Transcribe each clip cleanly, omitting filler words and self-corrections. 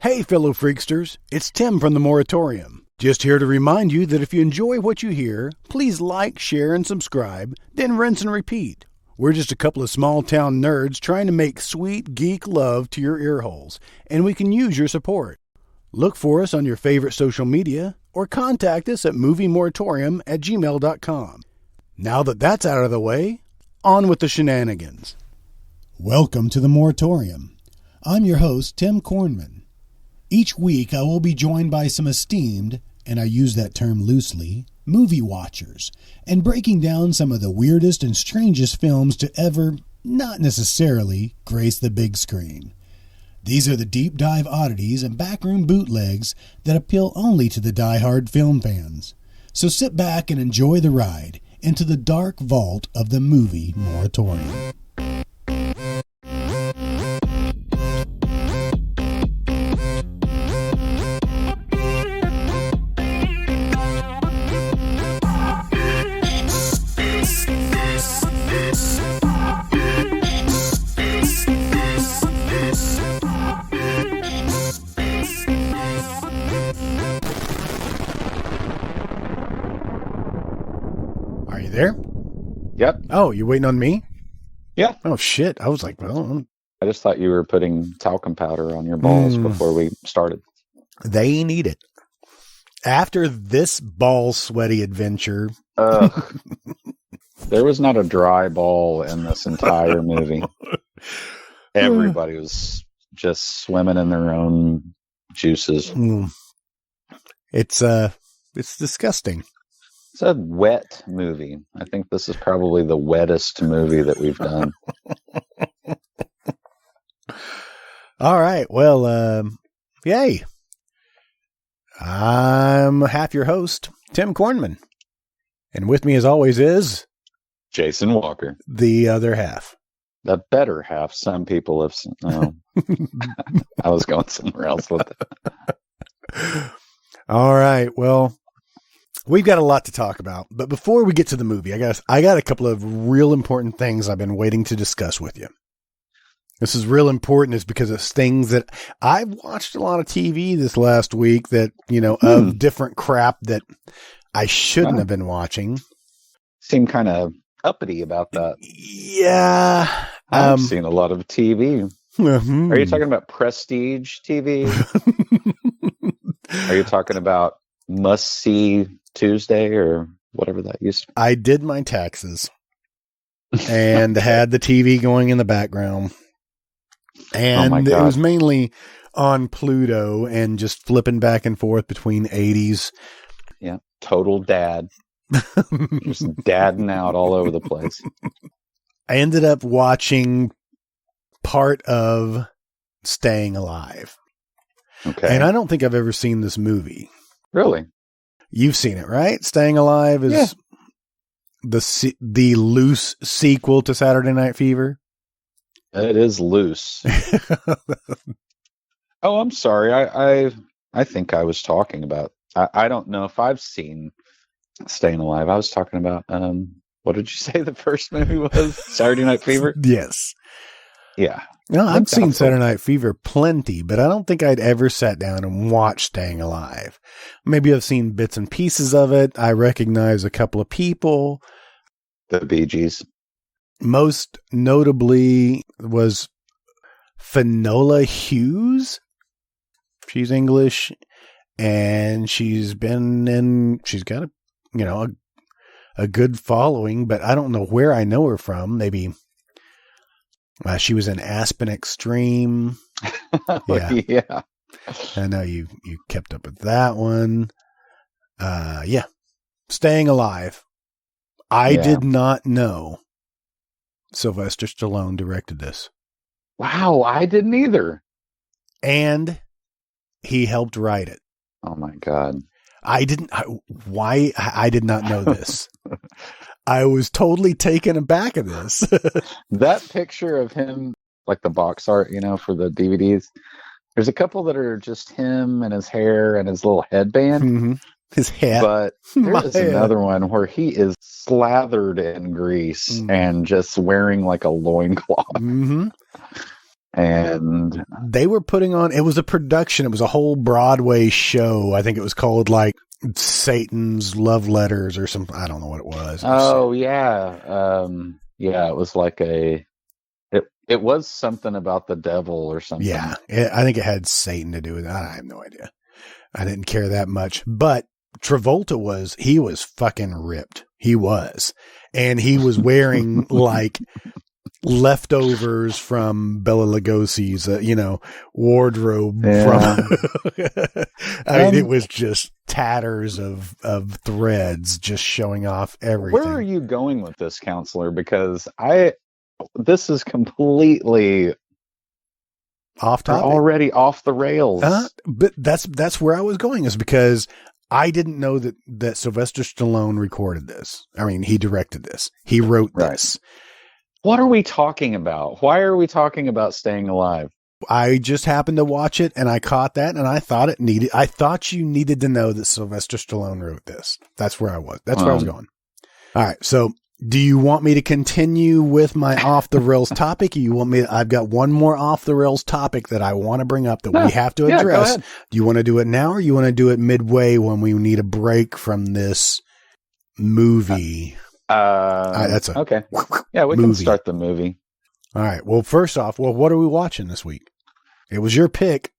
Hey, fellow freaksters, it's Tim from the Moratorium. Just here to remind you that if you enjoy what you hear, please like, share, and subscribe, then rinse and repeat. We're just a couple of small-town nerds trying to make sweet geek love to your ear holes, and we can use your support. Look for us on your favorite social media, or contact us at moviemoratorium@gmail.com. Now that that's out of the way, on with the shenanigans. Welcome to the Moratorium. I'm your host, Tim Kornman. Each week, I will be joined by some esteemed, and I use that term loosely, movie watchers, and breaking down some of the weirdest and strangest films to ever, not necessarily, grace the big screen. These are the deep dive oddities and backroom bootlegs that appeal only to the die-hard film fans. So sit back and enjoy the ride into the dark vault of the movie moratorium. There? Yep. Oh, you waiting on me? Yeah. Oh, shit. I was like, well... I just thought you were putting talcum powder on your balls before we started. They need it. After this ball sweaty adventure... There was not a dry ball in this entire movie. Everybody was just swimming in their own juices. It's disgusting. It's a wet movie. I think this is probably the wettest movie that we've done. All right. Well, yay. I'm half your host, Tim Kornman. And with me, as always, is... Jason Walker. The other half. The better half. Some people have... I was going somewhere else with it. All right. Well... We've got a lot to talk about, but before we get to the movie, I got a couple of real important things I've been waiting to discuss with you. This is real important is because it's things that I've watched a lot of TV this last week that, of different crap that I shouldn't have been watching. Seem kind of uppity about that. Yeah. I've seen a lot of TV. Are you talking about prestige TV? Are you talking about must-see Tuesday or whatever that used to be? I did my taxes and had the TV going in the background. And it was mainly on Pluto and just flipping back and forth between 80s. Yeah. Total dad. Just dadding out all over the place. I ended up watching part of Staying Alive. Okay. And I don't think I've ever seen this movie. Really? You've seen it, right? Staying Alive is the loose sequel to Saturday Night Fever. It is loose. Oh, I'm sorry. I think I was talking about... I don't know if I've seen Staying Alive. I was talking about... what did you say the first movie was? Saturday Night Fever? Yes. Yeah. No, I've seen Saturday Night Fever plenty, but I don't think I'd ever sat down and watched Staying Alive. Maybe I've seen bits and pieces of it. I recognize a couple of people. The Bee Gees. Most notably was Finola Hughes. She's English, and she's got a good following, but I don't know where I know her from. Maybe... she was in Aspen Extreme. Yeah. I know you kept up with that one. Yeah. Staying Alive. I did not know Sylvester Stallone directed this. Wow, I didn't either. And he helped write it. Oh my God. I did not know this. I was totally taken aback of this. That picture of him, like the box art, for the DVDs, there's a couple that are just him and his hair and his little headband. Mm-hmm. His hat. But there is another one where he is slathered in grease and just wearing like a loincloth. Mm-hmm. And they were putting on, it was a production. It was a whole Broadway show. I think it was called like Satan's Love Letters or something. I don't know what it was. Oh yeah. Yeah, it was like it was something about the devil or something. Yeah. I think it had Satan to do with it. I have no idea. I didn't care that much, but Travolta he was fucking ripped. He was. And he was wearing like leftovers from Bela Lugosi's, wardrobe from, I mean, it was just tatters of threads just showing off everything. Where are you going with this, counselor? Because this is completely off topic, already off the rails. But that's where I was going, is because I didn't know that Sylvester Stallone recorded this. I mean, he directed this. He wrote this. What are we talking about? Why are we talking about Staying Alive? I just happened to watch it and I caught that, and I thought you needed to know that Sylvester Stallone wrote this. That's where I was. That's where I was going. All right. So do you want me to continue with my off the rails topic? I've got one more off the rails topic that I want to bring up that we have to address. Go ahead. Do you want to do it now, or you want to do it midway when we need a break from this movie? Okay. Yeah, we can start the movie. All right. Well, first off, what are we watching this week? It was your pick.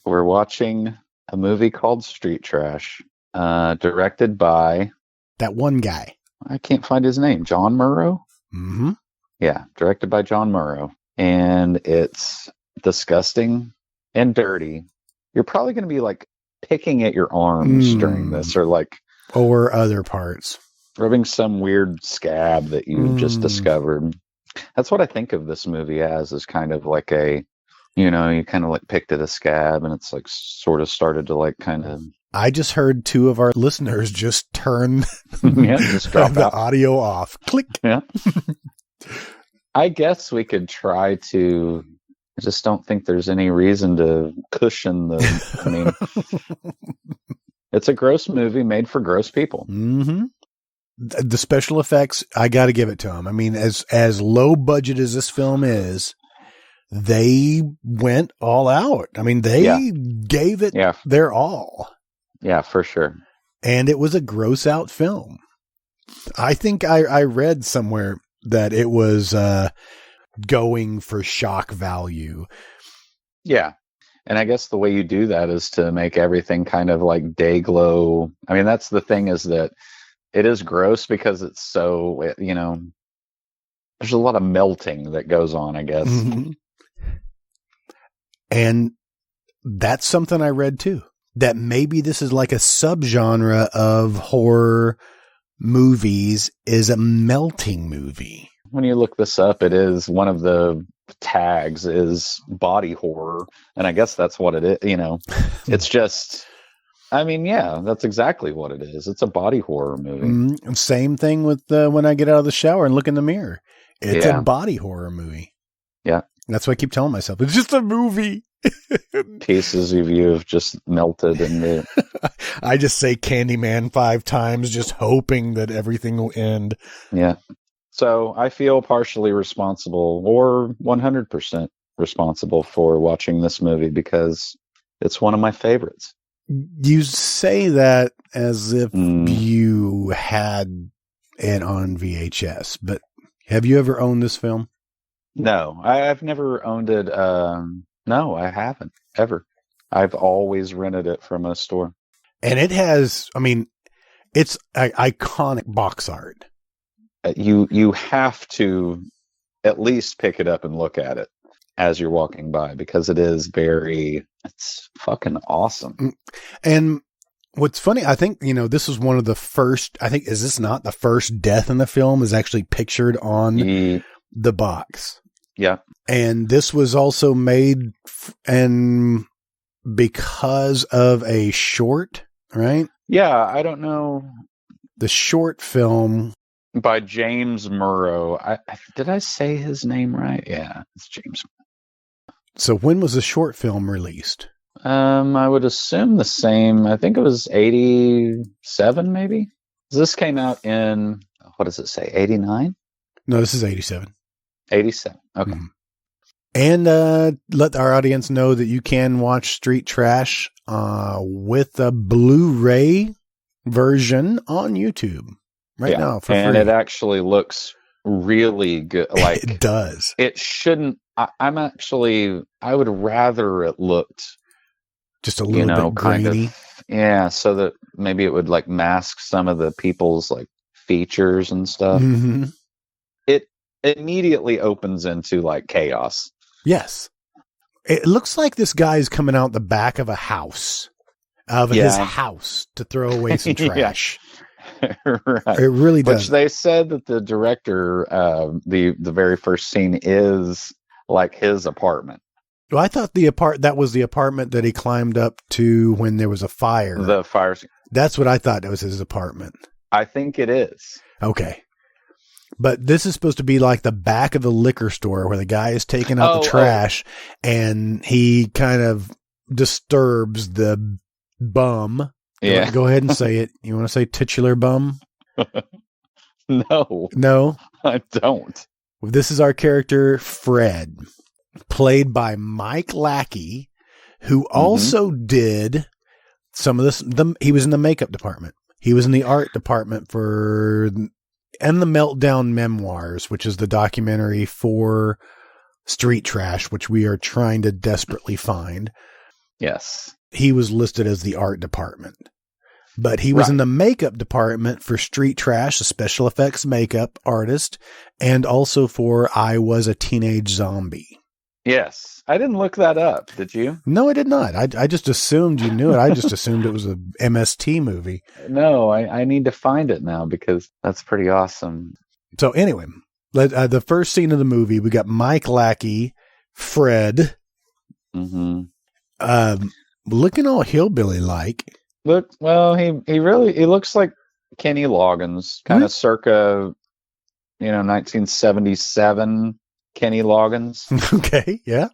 We're watching a movie called Street Trash, directed by that one guy. I can't find his name. John Murrow? Mm-hmm. Yeah, directed by John Murrow. And it's disgusting and dirty. You're probably going to be like picking at your arms during this, or other parts. Rubbing some weird scab that you just discovered. That's what I think of this movie as, is kind of like you kind of like picked at a scab, and it's like sort of started to like kind of. I just heard two of our listeners just turn just drop the audio off. Click. Yeah. I guess we could try to. I just don't think there's any reason to cushion the. I mean, it's a gross movie made for gross people. Mm-hmm. The special effects, I got to give it to them. I mean, as low budget as this film is, they went all out. I mean, they gave it their all. Yeah, for sure. And it was a gross out film. I think I read somewhere that it was going for shock value. Yeah. And I guess the way you do that is to make everything kind of like day glow. I mean, that's the thing, is that it is gross because it's so, there's a lot of melting that goes on, I guess. Mm-hmm. And that's something I read too, that maybe this is like a subgenre of horror movies, is a melting movie. When you look this up, it is one of the tags is body horror. And I guess that's what it is, it's just, I mean, yeah, that's exactly what it is. It's a body horror movie. Same thing with when I get out of the shower and look in the mirror. It's a body horror movie. Yeah. That's what I keep telling myself. It's just a movie. Pieces of you have just melted in the... I just say Candyman 5 times, just hoping that everything will end. Yeah. So I feel partially responsible, or 100% responsible, for watching this movie because it's one of my favorites. You say that as if you had it on VHS, but have you ever owned this film? No, I've never owned it. No, I haven't ever. I've always rented it from a store. And it has, I mean, it's iconic box art. You have to at least pick it up and look at it as you're walking by, because it's fucking awesome. And what's funny, I think, this was one of the first, is this not the first death in the film is actually pictured on the box? Yeah. And this was also made and because of a short, right? Yeah. I don't know. The short film by James Murrow. Did I say his name right? Yeah, it's James. So when was the short film released? I would assume the same. I think it was 87, maybe. This came out in, what does it say, 89? No, this is 87. 87. Okay. And let our audience know that you can watch Street Trash with a Blu-ray version on YouTube now for and free. it actually looks really good. Like It does. It shouldn't. I would rather it looked just a little bit grainy. So that maybe it would like mask some of the people's like features and stuff. Mm-hmm. It immediately opens into like chaos. Yes. It looks like this guy's coming out the back of a house, his house, to throw away some trash. Right. It really does. Which they said that the director, the very first scene is like his apartment. Well, I thought that was the apartment that he climbed up to when there was a fire. The fire scene. That's what I thought. It was his apartment. I think it is. Okay. But this is supposed to be like the back of the liquor store where the guy is taking out the trash and he kind of disturbs the bum. Yeah. Go ahead and say it. You want to say titular bum? No, I don't. This is our character, Fred, played by Mike Lackey, who also did some of this. He was in the makeup department. He was in the art department and the Meltdown Memoirs, which is the documentary for Street Trash, which we are trying to desperately find. Yes. He was listed as the art department, but he was in the makeup department for Street Trash, a special effects makeup artist, and also for I Was a Teenage Zombie. Yes. I didn't look that up. Did you? No, I did not. I just assumed you knew it. I just assumed it was a MST movie. No, I need to find it now because that's pretty awesome. So anyway, the first scene of the movie, we got Mike Lackey, Fred, looking all hillbilly-like. Look, well, he looks like Kenny Loggins, kind of circa, 1977 Kenny Loggins. Okay, yeah.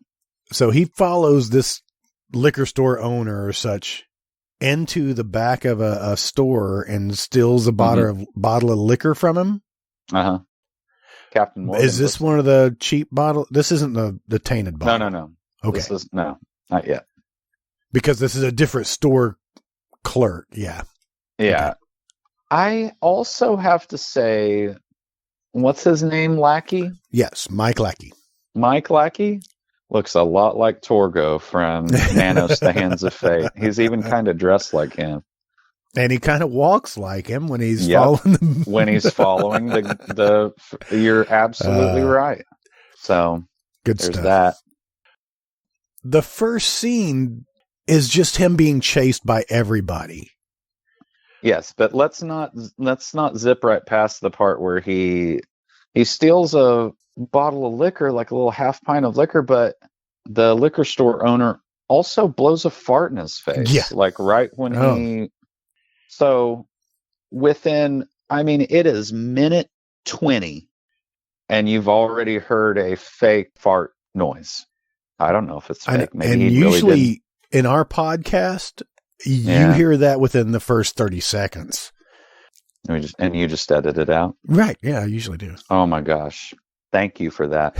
So he follows this liquor store owner or such into the back of a store and steals a bottle of liquor from him. Uh-huh. Captain Morgan. Is this one of the cheap bottles? This isn't the tainted bottle. No. Okay. No, not yet. Because this is a different store clerk. Yeah. Yeah. Okay. I also have to say, what's his name? Lackey? Yes, Mike Lackey. Mike Lackey looks a lot like Torgo from Nanos, The Hands of Fate. He's even kind of dressed like him. And he kind of walks like him when he's following when he's following the you're absolutely right. So good there's stuff. That. The first scene is just him being chased by everybody. Yes, but let's not zip right past the part where he steals a bottle of liquor, like a little half pint of liquor, but the liquor store owner also blows a fart in his face. Yeah. Like right when he. So within, it is minute 20 and you've already heard a fake fart noise. I don't know if it's fake. Maybe and he usually really in our podcast, you hear that within the first 30 seconds. You just edit it out? Right. Yeah, I usually do. Oh my gosh. Thank you for that.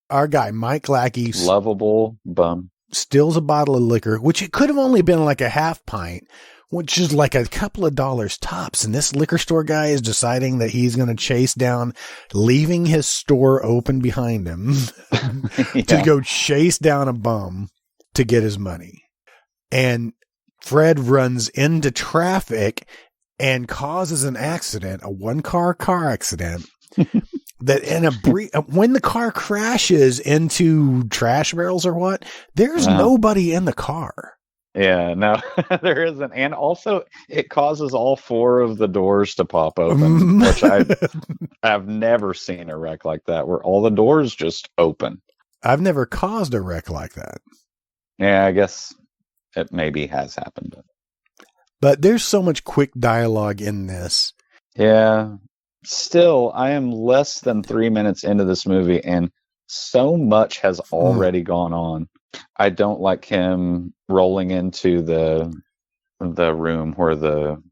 Our guy, Mike Lackey. Lovable bum. Steals a bottle of liquor, which it could have only been like a half pint, which is like a couple of dollars tops. And this liquor store guy is deciding that he's going to chase down, leaving his store open behind him to go chase down a bum to get his money. And Fred runs into traffic and causes an accident, a one-car accident. That in when the car crashes into trash barrels or what, there's nobody in the car. Yeah, no, there isn't. And also it causes all four of the doors to pop open, which I've never seen a wreck like that where all the doors just open. I've never caused a wreck like that. Yeah, I guess it maybe has happened. But there's so much quick dialogue in this. Yeah. Still, I am less than 3 minutes into this movie, and so much has already gone on. I don't like him rolling into the room where the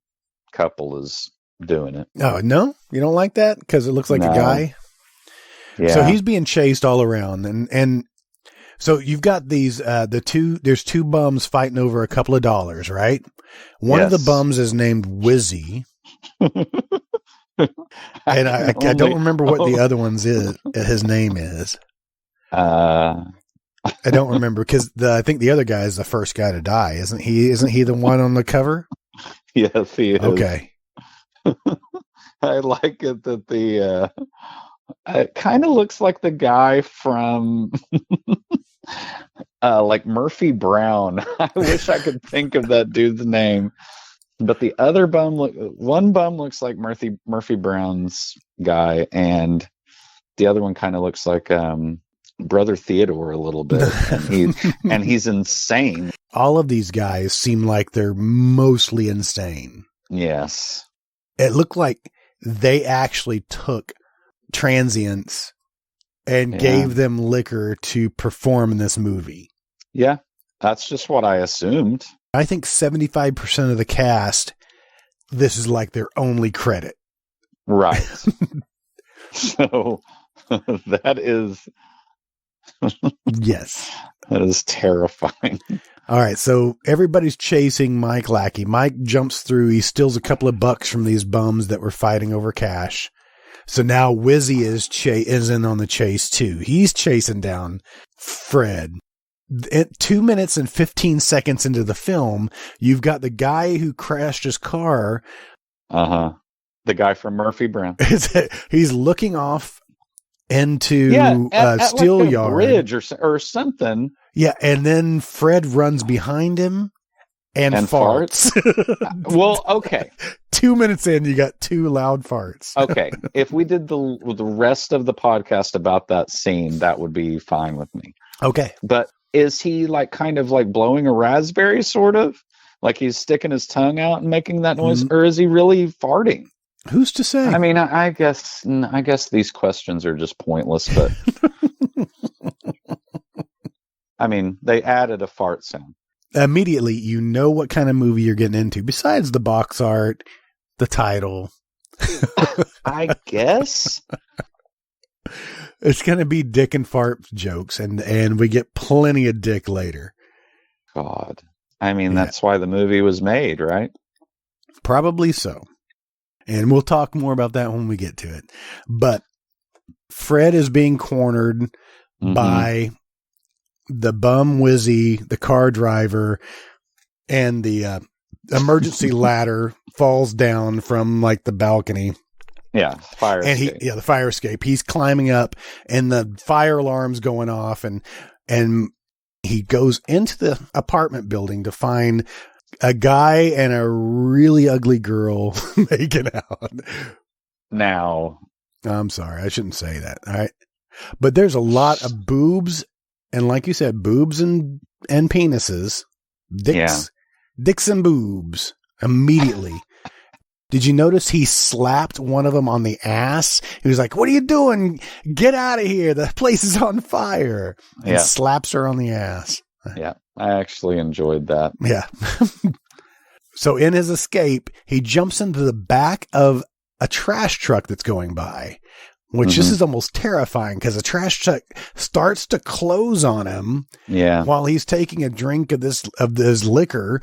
couple is doing it. Oh, no? You don't like that? Because it looks like a guy? Yeah. So he's being chased all around, and so you've got these there's two bums fighting over a couple of dollars, right? One of the bums is named Wizzy. And I don't remember what the other one's his name is. I don't remember because I think the other guy is the first guy to die, isn't he? Isn't he the one on the cover? Yes, he is. Okay. I like it that it kind of looks like the guy from like Murphy Brown. I wish I could think of that dude's name. But the other one bum looks like Murphy Brown's guy, and the other one kind of looks like Brother Theodore a little bit, and he's insane. All of these guys seem like they're mostly insane. Yes, it looked like they actually took transients and gave them liquor to perform in this movie. Yeah, that's just what I assumed. I think 75% of the cast, this is like their only credit. Right. So that is... Yes. That is terrifying. All right, so everybody's chasing Mike Lackey. Mike jumps through. He steals a couple of bucks from these bums that were fighting over cash. So now Wizzy is in on the chase too. He's chasing down Fred. 2 minutes and 15 seconds into the film, you've got the guy who crashed his car. The guy from Murphy Brown. He's looking off into a steel like a yard bridge or something. Yeah, and then Fred runs behind him and farts. Well, okay. 2 minutes in, you got two loud farts. Okay, if we did the rest of the podcast about that scene, that would be fine with me. Okay, but is he like kind of like blowing a raspberry, sort of like he's sticking his tongue out and making that noise, or is he really farting? Who's to say? I mean, I guess these questions are just pointless, but I mean, they added a fart sound. Immediately, you know what kind of movie you're getting into, besides the box art, the title. I guess. It's going to be dick and fart jokes, and we get plenty of dick later. God. I mean, that's why the movie was made, right? Probably so. And we'll talk more about that when we get to it. But Fred is being cornered by the bum Wizzy, the car driver, and the emergency ladder falls down from like the balcony. Yeah, fire escape. The fire escape. He's climbing up, and the fire alarm's going off, and he goes into the apartment building to find a guy and a really ugly girl making out. Now, I'm sorry, I shouldn't say that. All right, but there's a lot of boobs, and like you said, boobs and penises, dicks and boobs immediately. Did you notice he slapped one of them on the ass? He was like, "What are you doing? Get out of here. The place is on fire." And slaps her on the ass. Yeah, I actually enjoyed that. Yeah. So in his escape, he jumps into the back of a trash truck that's going by, which this is almost terrifying because the trash truck starts to close on him while he's taking a drink of this liquor.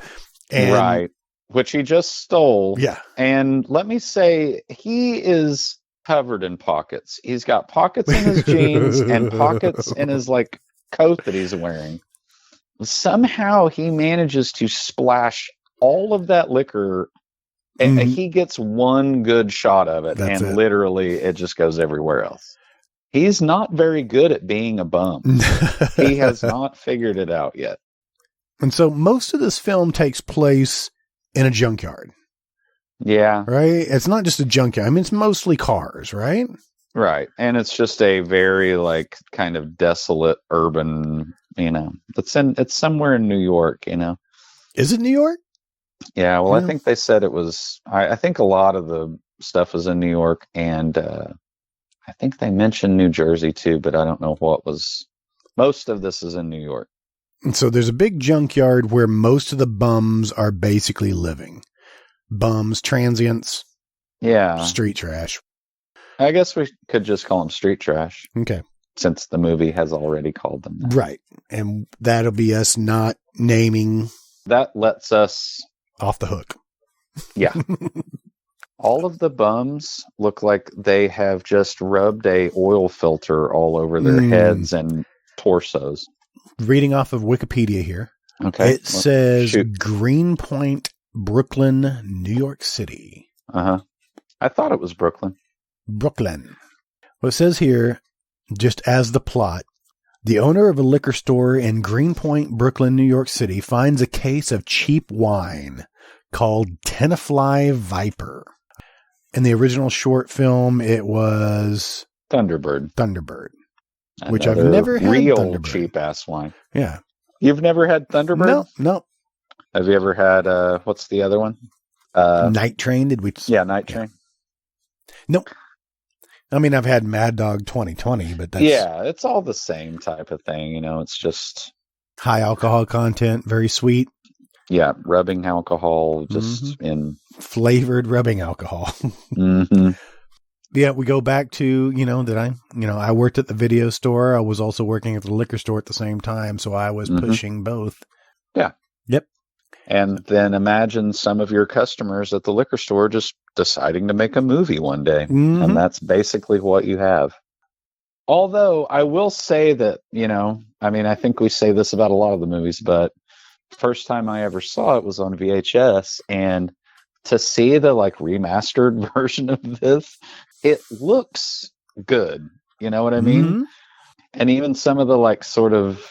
And right. Which he just stole. Yeah. And let me say, he is covered in pockets. He's got pockets in his jeans and pockets in his like coat that he's wearing. Somehow he manages to splash all of that liquor, and he gets one good shot of it, and literally it just goes everywhere else. He's not very good at being a bum. He has not figured it out yet. And so most of this film takes place in a junkyard. Yeah. Right? It's not just a junkyard. I mean, it's mostly cars, right? Right. And it's just a very like kind of desolate urban, it's somewhere in New York, Is it New York? Yeah. Well, I think they said it was, I think a lot of the stuff was in New York, and I think they mentioned New Jersey too, but I don't know what was. Most of this is in New York. And so there's a big junkyard where most of the bums are basically living. Bums, transients, street trash. I guess we could just call them street trash. Okay. Since the movie has already called them that. Right. And that'll be us not naming. That lets us off the hook. Yeah. All of the bums look like they have just rubbed a oil filter all over their heads and torsos. Reading off of Wikipedia here. Okay. It says Greenpoint, Brooklyn, New York City. Uh-huh. I thought it was Brooklyn. Brooklyn. Well, it says here, just as the plot, the owner of a liquor store in Greenpoint, Brooklyn, New York City finds a case of cheap wine called Tenafly Viper. In the original short film, it was Thunderbird. Which I've never had. Real cheap ass wine. Yeah. You've never had Thunderbird? No. Have you ever had, what's the other one? Night Train, did we? Yeah, Night Train. Nope. I mean, I've had Mad Dog 2020, but that's... Yeah, it's all the same type of thing, you know, it's just... high alcohol content, very sweet. Yeah, rubbing alcohol, just in... flavored rubbing alcohol. Mm-hmm. Yeah, we go back to, I worked at the video store. I was also working at the liquor store at the same time, so I was pushing both. Yeah. Yep. And then imagine some of your customers at the liquor store just deciding to make a movie one day. Mm-hmm. And that's basically what you have. Although I will say that, I think we say this about a lot of the movies, but first time I ever saw it was on VHS, and to see the remastered version of this, it looks good. You know what I mean? Mm-hmm. And even some of the sort of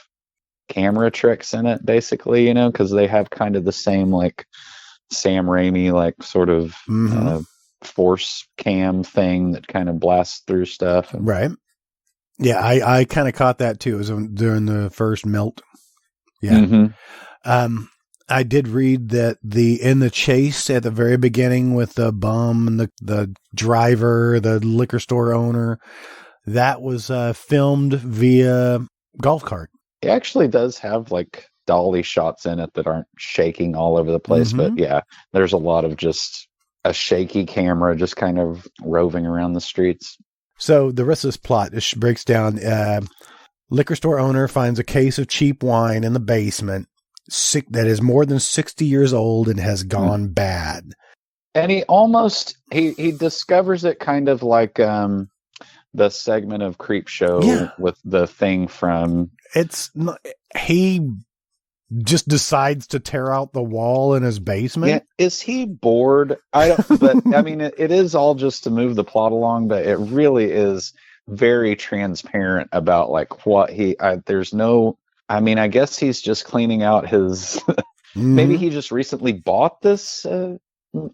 camera tricks in it, basically, because they have kind of the same Sam Raimi sort of force cam thing that kind of blasts through stuff. Right. Yeah, I kind of caught that too. It was during the first melt. Yeah. Mm-hmm. I did read that in the chase at the very beginning with the bum and the driver, the liquor store owner, that was filmed via golf cart. It actually does have dolly shots in it that aren't shaking all over the place. But yeah, there's a lot of just a shaky camera just kind of roving around the streets. So the rest of this plot just breaks down. Liquor store owner finds a case of cheap wine in the basement that is more than 60 years old and has gone bad. And he discovers it kind of like the segment of Creep Show with the thing from... He just decides to tear out the wall in his basement. Yeah. Is he bored? It is all just to move the plot along, but it really is very transparent about what there's no... I guess he's just cleaning out his... Maybe he just recently bought this. He was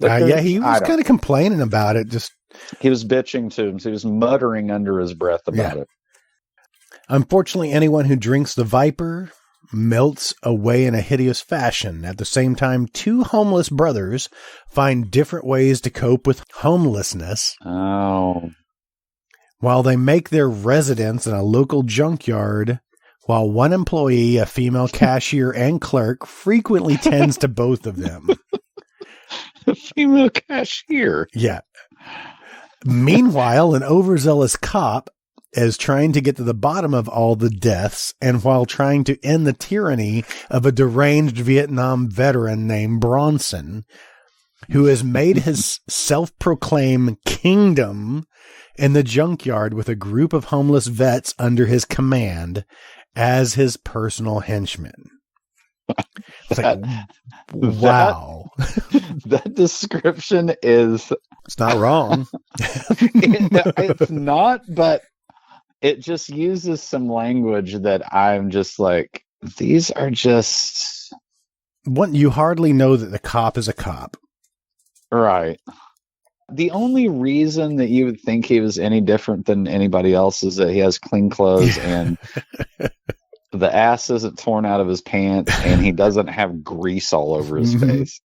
kind of complaining about it. He was bitching to him. So he was muttering under his breath about it. Unfortunately, anyone who drinks the Viper melts away in a hideous fashion. At the same time, two homeless brothers find different ways to cope with homelessness. Oh. While they make their residence in a local junkyard, while one employee, a female cashier and clerk, frequently tends to both of them. A female cashier? Yeah. Meanwhile, an overzealous cop is trying to get to the bottom of all the deaths, and while trying to end the tyranny of a deranged Vietnam veteran named Bronson, who has made his self-proclaimed kingdom in the junkyard with a group of homeless vets under his command as his personal henchmen. Wow. That description is... It's not wrong. It's not, but it just uses some language that I'm just these are just... You hardly know that the cop is a cop. Right. The only reason that you would think he was any different than anybody else is that he has clean clothes and the ass isn't torn out of his pants and he doesn't have grease all over his face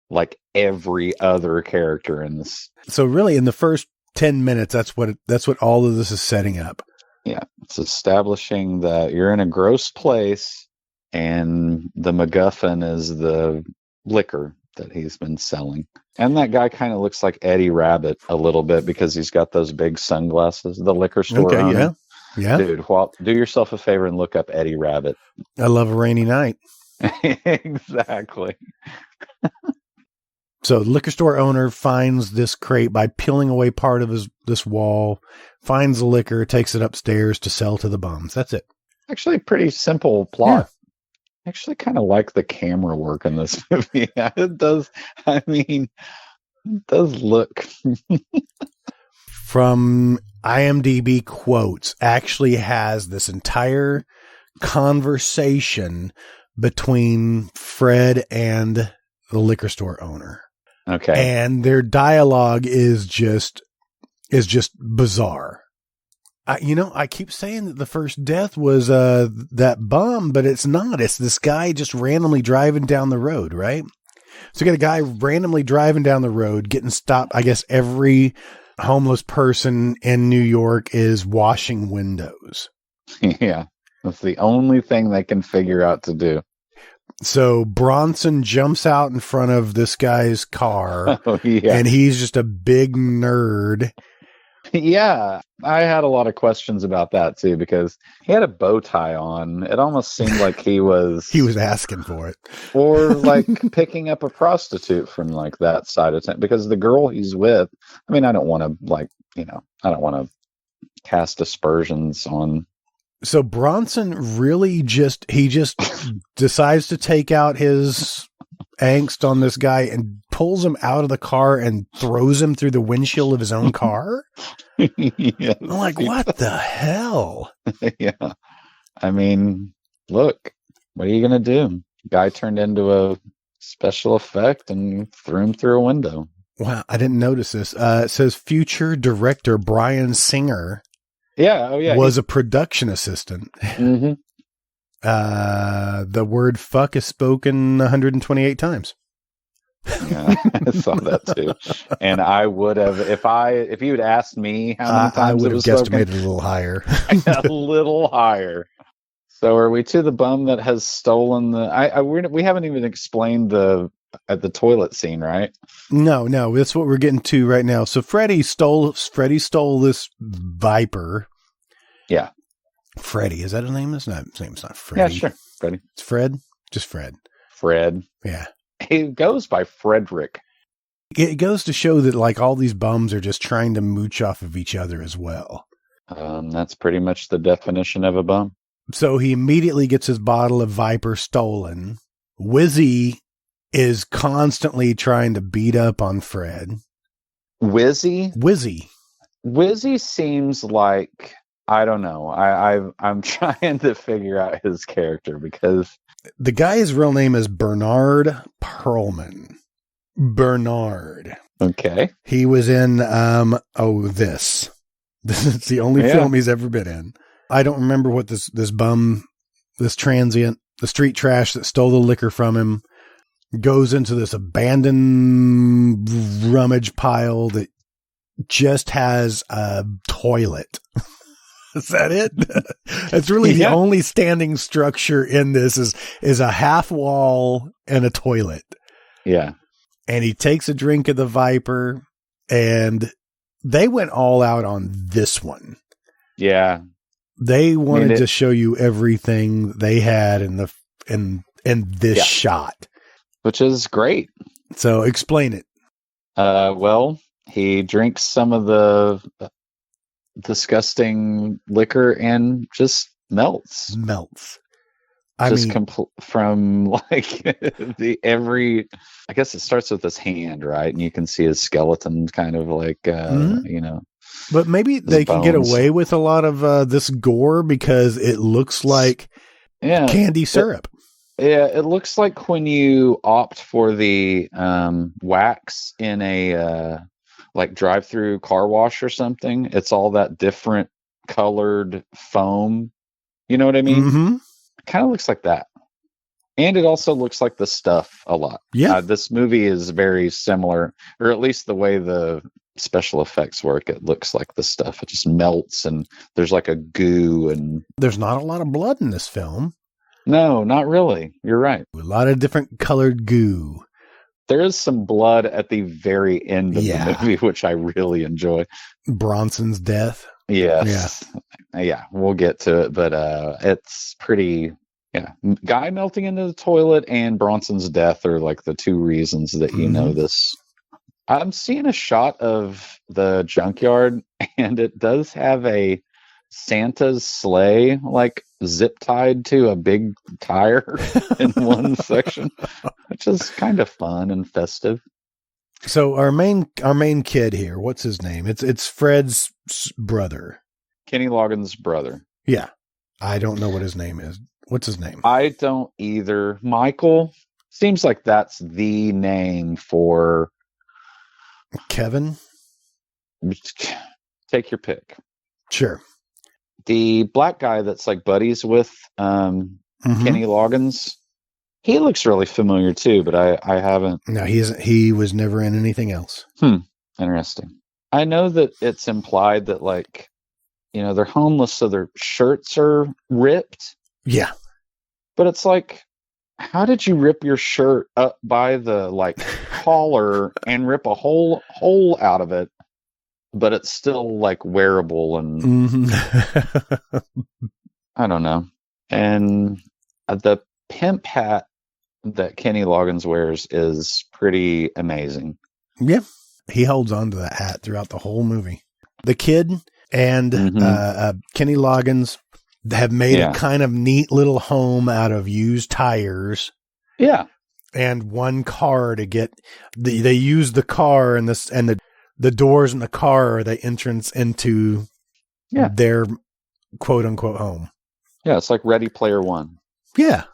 like every other character in this. So really in the first 10 minutes, that's what all of this is setting up. Yeah. It's establishing that you're in a gross place and the MacGuffin is the liquor that he's been selling. And that guy kind of looks like Eddie Rabbit a little bit because he's got those big sunglasses, the liquor store Okay, owner. yeah. Dude, do yourself a favor and look up Eddie Rabbit. I love a rainy night. Exactly. So the liquor store owner finds this crate by peeling away part of this wall, finds the liquor, takes it upstairs to sell to the bums. That's it. Actually, pretty simple plot. I actually kind of like the camera work in this movie. It does. I mean, it does look. From IMDb quotes, actually has this entire conversation between Fred and the liquor store owner. Okay. And their dialogue is just bizarre. I keep saying that the first death was that bum, but it's not. It's this guy just randomly driving down the road, right? So you got a guy randomly driving down the road, getting stopped. I guess every homeless person in New York is washing windows. Yeah. That's the only thing they can figure out to do. So Bronson jumps out in front of this guy's car, and he's just a big nerd. Yeah, I had a lot of questions about that too because he had a bow tie on. It almost seemed like he was asking for it, or like picking up a prostitute from like that side of town. Because the girl he's with, I mean, I don't want to cast aspersions on. So Bronson really just decides to take out his angst on this guy and pulls him out of the car and throws him through the windshield of his own car. Yes. I'm like, what the hell? Yeah. I mean, look, what are you going to do? Guy turned into a special effect and threw him through a window. Wow. I didn't notice this. It says future director Brian Singer. Yeah. Oh, yeah. Was a production assistant. Mm-hmm. The word fuck is spoken 128 times. Yeah, I saw that too. And I would have, if you had asked me how many times I would it have was guesstimated spoken, a little higher. a little higher. So are we to the bum that has stolen we haven't even explained the toilet scene, right? No, that's what we're getting to right now. So Freddy stole this Viper. Yeah. Freddy, is that his name? His name's not Freddy. Yeah, sure. Freddy. It's Fred? Just Fred. Fred. Yeah. He goes by Frederick. It goes to show that like all these bums are just trying to mooch off of each other as well. That's pretty much the definition of a bum. So he immediately gets his bottle of Viper stolen. Wizzy is constantly trying to beat up on Fred. Wizzy seems like, I don't know. I'm trying to figure out his character because the guy's real name is Bernard Perlman. Bernard. Okay. He was in this. This is the only film he's ever been in. I don't remember what this bum, this transient, the street trash that stole the liquor from him, goes into this abandoned rummage pile that just has a toilet. Is that it? It's really the only standing structure in this is a half wall and a toilet. Yeah. And he takes a drink of the Viper, and they went all out on this one. Yeah. They wanted to show you everything they had in this shot. Which is great. So explain it. Well, he drinks some of the disgusting liquor and just melts. I mean, from like I guess it starts with his hand, right? And you can see his skeleton kind of like, But maybe they can get away with a lot of this gore because it looks like candy syrup. It looks like when you opt for the wax in a like drive-through car wash or something. It's all that different colored foam. You know what I mean? Mm-hmm. Kind of looks like that. And it also looks like the stuff a lot. Yeah. This movie is very similar, or at least the way the special effects work, it looks like the stuff. It just melts and there's like a goo. And there's not a lot of blood in this film. No, not really. You're right. A lot of different colored goo. There is some blood at the very end of the movie, which I really enjoy. Bronson's death. Yes. Yeah, we'll get to it, but it's pretty. Yeah, guy melting into the toilet and Bronson's death are like the two reasons that you know this. I'm seeing a shot of the junkyard, and it does have a Santa's sleigh like zip tied to a big tire in one section, which is kind of fun and festive. So our main kid here, what's his name? It's Fred's brother, Kenny Loggins' brother. Yeah, I don't know what his name is. What's his name? I don't either. Michael seems like that's the name for Kevin. Take your pick. Sure. The black guy that's like buddies with Kenny Loggins, he looks really familiar too, but I haven't. No, he was never in anything else. Interesting. I know that it's implied that like, you know, they're homeless, so their shirts are ripped. Yeah. But it's like, how did you rip your shirt up by the like collar and rip a whole hole out of it? But it's still like wearable and I don't know. And the pimp hat that Kenny Loggins wears is pretty amazing. Yeah. He holds on to that hat throughout the whole movie. The kid and Kenny Loggins have made a kind of neat little home out of used tires. Yeah. And one car to get they use the car and the doors in the car are the entrance into their quote unquote home. Yeah, it's like Ready Player One. Yeah.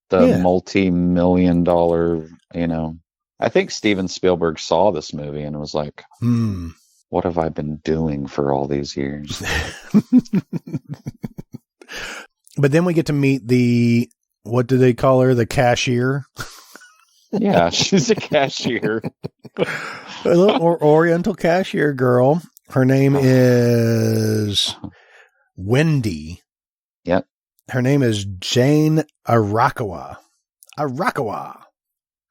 The multi-million-dollar, you know. I think Steven Spielberg saw this movie and was like, what have I been doing for all these years? But then we get to meet what do they call her? The cashier? Yeah, she's a cashier. A little Oriental cashier girl. Her name is Wendy. Yep. Her name is Jane Arakawa.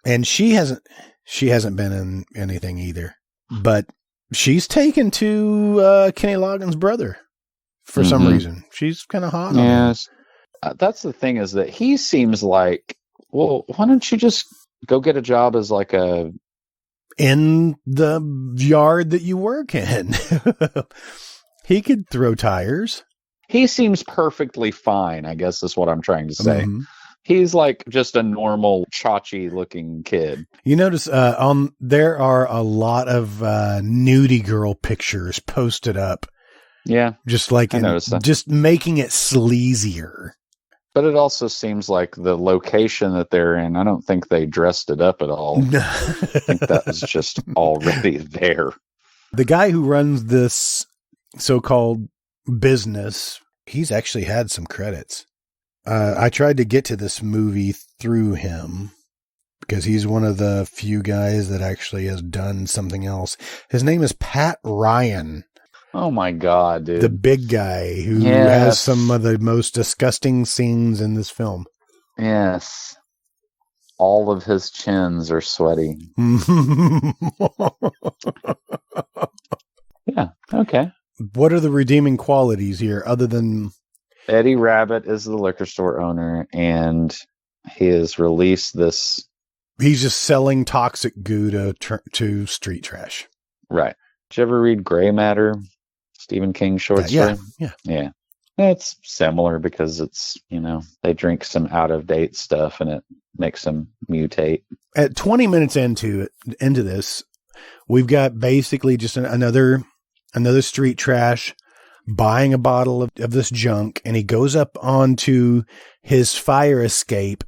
And she hasn't been in anything either. But she's taken to Kenny Loggins' brother for some reason. She's kind of hot. Yes. That's the thing, is that he seems like, well, why don't you just go get a job as like in the yard that you work in? He could throw tires. He seems perfectly fine, I guess is what I'm trying to say. He's like just a normal chachi looking kid. You notice there are a lot of nudie girl pictures posted up. Yeah. Just like just making it sleazier. But it also seems like the location that they're in, I don't think they dressed it up at all. I think that was just already there. The guy who runs this so-called business, he's actually had some credits. I tried to get to this movie through him because he's one of the few guys that actually has done something else. His name is Pat Ryan. Oh my God, dude. The big guy who has some of the most disgusting scenes in this film. Yes. All of his chins are sweaty. Yeah, okay. What are the redeeming qualities here other than... Eddie Rabbit is the liquor store owner, and he has released this... He's just selling toxic goo to street trash. Right. Did you ever read Gray Matter? Stephen King short story? Yeah. It's similar because it's, you know, they drink some out-of-date stuff and it makes them mutate. At 20 minutes into this, we've got basically just another street trash buying a bottle of this junk, and he goes up onto his fire escape,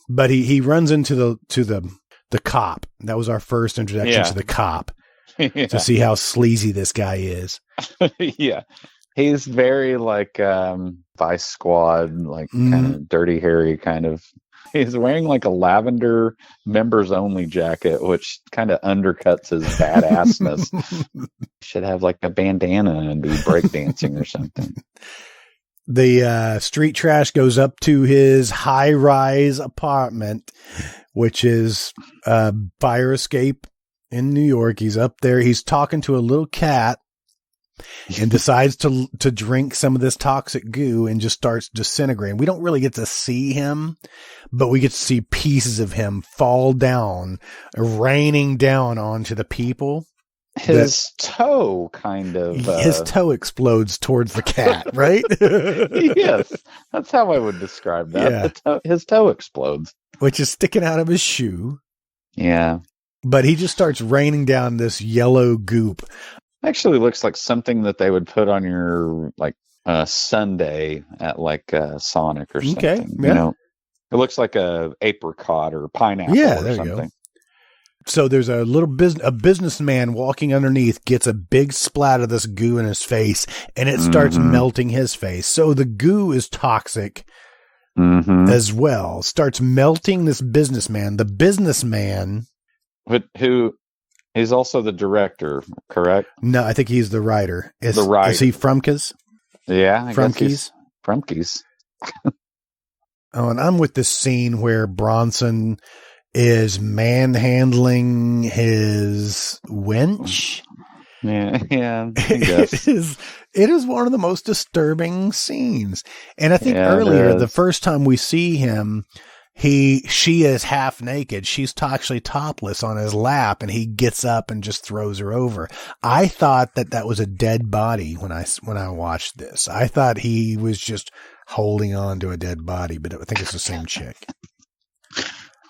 but he runs into the cop. That was our first introduction to the cop. To see how sleazy this guy is. Yeah. He's very like Vice Squad, like kind of Dirty Harry kind of. He's wearing like a lavender members only jacket, which kind of undercuts his badassness. Should have like a bandana and be breakdancing or something. The street trash goes up to his high-rise apartment, which is a fire escape in New York. He's up there. He's talking to a little cat and decides to drink some of this toxic goo and just starts disintegrating. We don't really get to see him, but we get to see pieces of him fall down, raining down onto the people. His toe kind of... his toe explodes towards the cat, right? Yes, that's how I would describe that. Yeah. His toe explodes. Which is sticking out of his shoe. Yeah. But he just starts raining down this yellow goop. Actually looks like something that they would put on your sundae at Sonic or something. Okay, yeah. You know, it looks like a apricot or pineapple or something. You go. So there's a businessman walking underneath, gets a big splat of this goo in his face, and it starts melting his face. So the goo is toxic as well. Starts melting this businessman. The businessman, who is also the director, correct? No, I think he's the writer. Is he Frumkes? Yeah, I Frumkes. Guess Frumkes. Oh, and I'm with this scene where Bronson is manhandling his wench. Yeah, I guess. It is one of the most disturbing scenes. And I think earlier, the first time we see him, she is half naked. She's actually topless on his lap, and he gets up and just throws her over. I thought that was a dead body when I watched this. I thought he was just holding on to a dead body, but I think it's the same chick.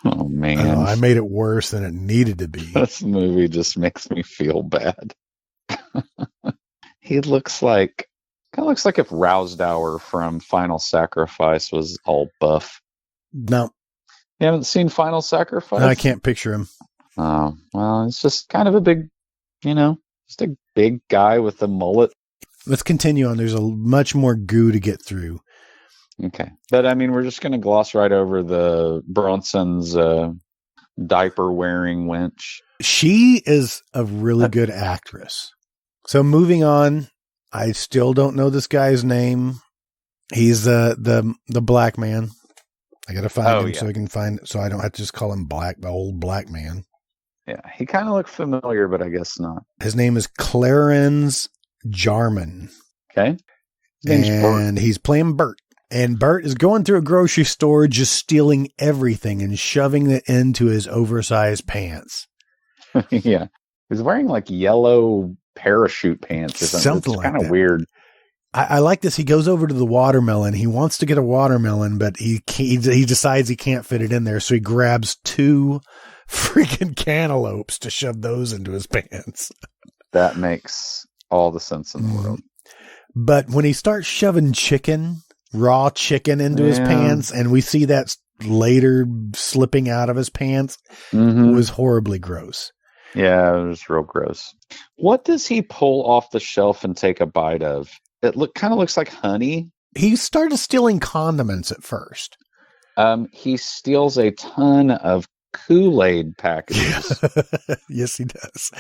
Oh, man. I made it worse than it needed to be. This movie just makes me feel bad. He looks like if Rousdower from Final Sacrifice was all buff. No. You haven't seen Final Sacrifice? No, I can't picture him. Oh, well, it's just kind of a big, just a big guy with a mullet. Let's continue on. There's a much more goo to get through. Okay. But, we're just going to gloss right over the Bronson's diaper-wearing wench. She is a really good actress. So moving on, I still don't know this guy's name. He's the black man. I got to find him so I can so I don't have to just call him the old black man. Yeah, he kind of looked familiar, but I guess not. His name is Clarence Jarman. Okay. And he's playing Bert. And Bert is going through a grocery store, just stealing everything and shoving it into his oversized pants. Yeah. He's wearing yellow parachute pants or something. It's kind of weird. I like this. He goes over to the watermelon. He wants to get a watermelon, but he decides he can't fit it in there. So he grabs 2 freaking cantaloupes to shove those into his pants. That makes all the sense in the world. But when he starts shoving raw chicken into his pants, and we see that later slipping out of his pants, was horribly gross. Yeah, it was real gross. What does he pull off the shelf and take a bite of? It kind of looks like honey. He started stealing condiments at first. He steals a ton of Kool-Aid packages. Yes, he does.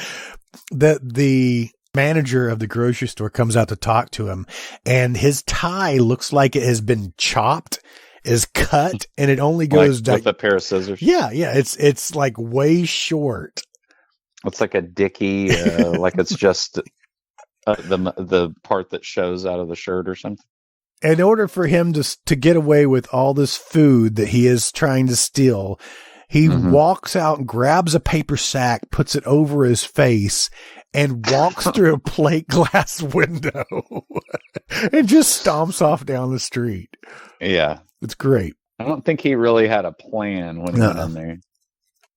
The manager of the grocery store comes out to talk to him, and his tie looks like it has been chopped, is cut, and it only goes with a pair of scissors. Yeah. It's way short. It's like a dicky, like it's just the part that shows out of the shirt or something. In order for him to get away with all this food that he is trying to steal, he walks out and grabs a paper sack, puts it over his face, and walks through a plate glass window and just stomps off down the street. Yeah. It's great. I don't think he really had a plan when he went in there.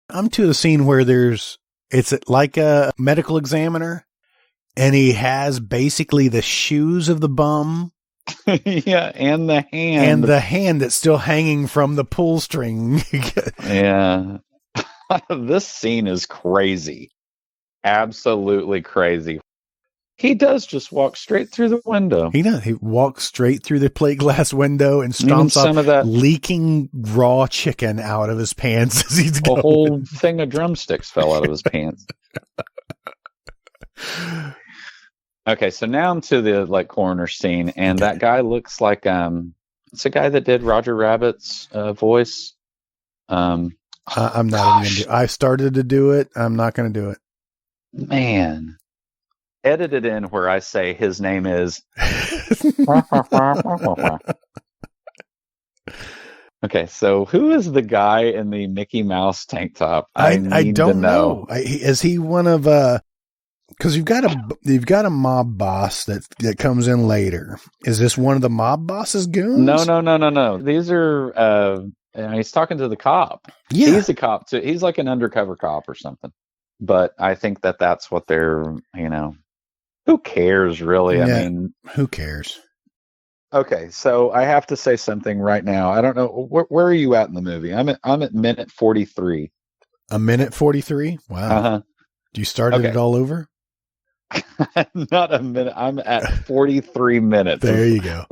I'm to the scene where it's like a medical examiner, and he has basically the shoes of the bum. Yeah, and the hand. And the hand that's still hanging from the pull string. Yeah. This scene is crazy. Absolutely crazy. He does just walk straight through the window. He does. He walks straight through the plate glass window and stomps off of that leaking raw chicken out of his pants as he's going. A whole thing of drumsticks fell out of his pants. Okay, so now I'm to the like coroner scene, and that guy looks like it's a guy that did Roger Rabbit's voice. I'm not even gonna do. I started to do it. I'm not going to do it. Man, edit it in where I say his name is. Okay, so who is the guy in the Mickey Mouse tank top? I need don't to know. Is he one of because you've got a mob boss that comes in later. Is this one of the mob boss's goons? No. These are he's talking to the cop. Yeah, he's a cop too. He's like an undercover cop or something. But I think that's what they're, who cares really? Yeah, I mean, who cares? Okay, so I have to say something right now. I don't know where are you at in the movie? I'm at minute 43. A minute 43? Wow. You started it all over? Not a minute. I'm at 43 minutes. There you go.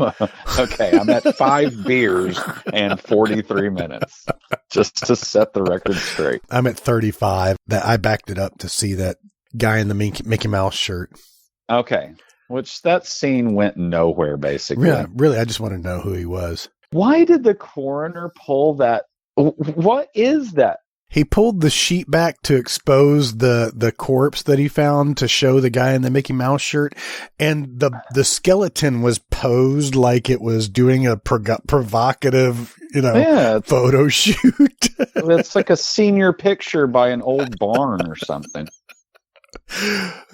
Okay, I'm at 5 beers and 43 minutes. Just to set the record straight. I'm at 35. I backed it up to see that guy in the Mickey Mouse shirt. Okay. Which that scene went nowhere, basically. Yeah, really, I just want to know who he was. Why did the coroner pull that? What is that? He pulled the sheet back to expose the corpse that he found to show the guy in the Mickey Mouse shirt. And the skeleton was posed like it was doing a provocative, photo shoot. It's like a senior picture by an old barn or something.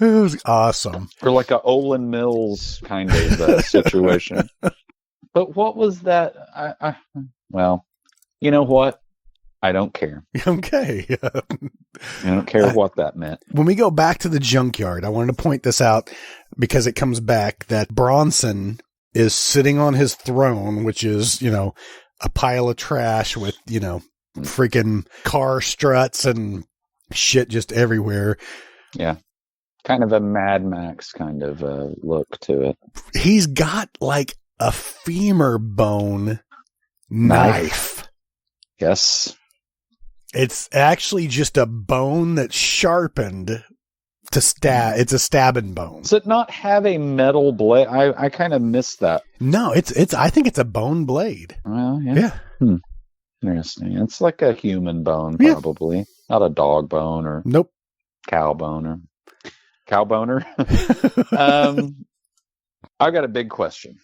It was awesome. Or like a Olin Mills kind of situation. But what was that? Well, you know what? I don't care. Okay. I don't care what that meant. When we go back to the junkyard, I wanted to point this out because it comes back that Bronson is sitting on his throne, which is, a pile of trash with, freaking car struts and shit just everywhere. Yeah. Kind of a Mad Max kind of look to it. He's got like a femur bone knife. Yes. It's actually just a bone that's sharpened to stab. It's a stabbing bone. Does it not have a metal blade? I kind of missed that. No, I think it's a bone blade. Well, yeah. Interesting. It's like a human bone, probably. Not a dog bone or cow bone or cow boner. I've got a big question.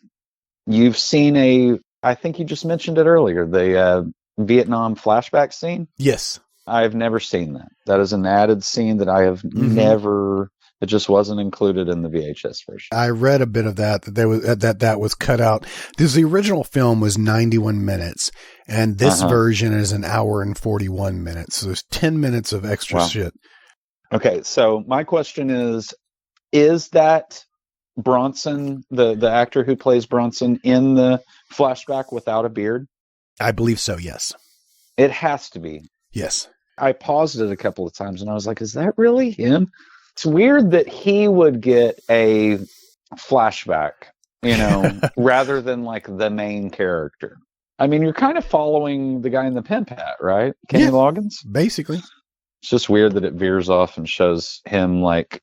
You've seen I think you just mentioned it earlier, the Vietnam flashback scene? Yes. I've never seen that. That is an added scene that I have never, it just wasn't included in the VHS version. I read a bit of that that was cut out. The original film was 91 minutes, and this version is an hour and 41 minutes. So there's 10 minutes of extra shit. Okay, so my question is that Bronson, the actor who plays Bronson in the flashback without a beard? I believe so, yes. It has to be. Yes. I paused it a couple of times and I was like, is that really him? It's weird that he would get a flashback, rather than like the main character. I mean, you're kind of following the guy in the pimp hat, right? Kenny Loggins? Basically. It's just weird that it veers off and shows him like,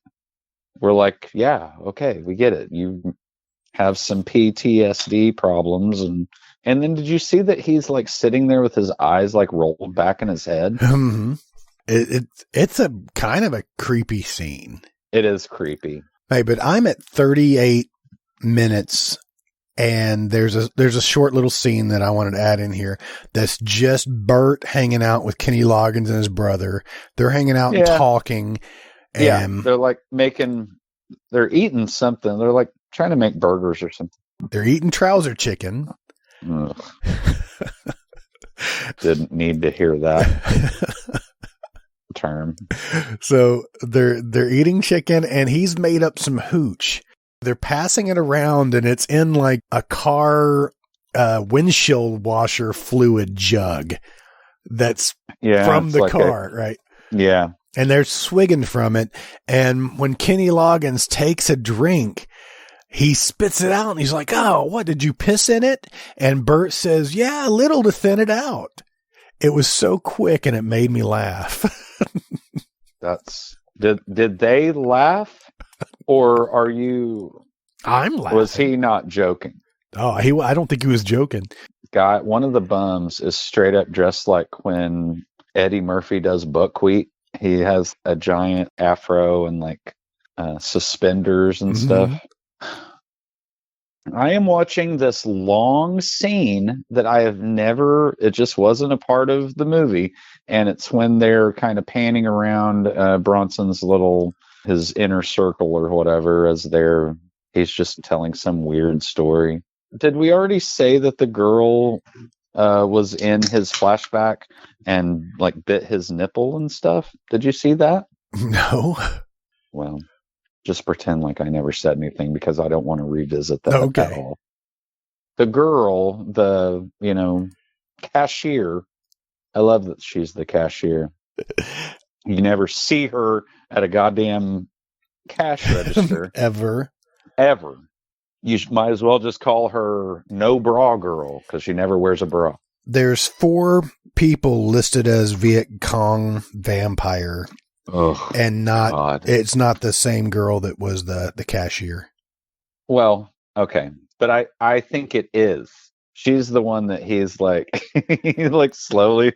we're like, yeah, okay, we get it. You have some PTSD problems. And then did you see that he's like sitting there with his eyes like rolled back in his head? Mm-hmm. It's a kind of a creepy scene. It is creepy. Hey, but I'm at 38 minutes and there's a short little scene that I wanted to add in here. That's just Bert hanging out with Kenny Loggins and his brother. They're hanging out and talking. And they're like they're eating something. They're like trying to make burgers or something. They're eating trouser chicken. Didn't need to hear that term. So they're eating chicken and he's made up some hooch. They're passing it around and it's in like a car windshield washer fluid jug that's from the car, right? Yeah. And they're swigging from it. And when Kenny Loggins takes a drink, he spits it out and he's like, oh, what, did you piss in it? And Bert says, yeah, a little to thin it out. It was so quick and it made me laugh. That's Did they laugh, or are you? I'm laughing. Was he not joking? Oh, I don't think he was joking. One of the bums is straight up dressed like when Eddie Murphy does buckwheat. He has a giant afro and like suspenders and stuff. I am watching this long scene that I have never, it just wasn't a part of the movie. And it's when they're kind of panning around Bronson's his inner circle or whatever, he's just telling some weird story. Did we already say that the girl was in his flashback and like bit his nipple and stuff? Did you see that? No. Well, just pretend like I never said anything because I don't want to revisit that at all. The girl, cashier, I love that she's the cashier. You never see her at a goddamn cash register. Ever. You might as well just call her No Bra Girl because she never wears a bra. There's 4 people listed as Viet Cong vampire. Oh, and it's not the same girl that was the cashier. Well, okay. But I think it is. She's the one that he's like, he like slowly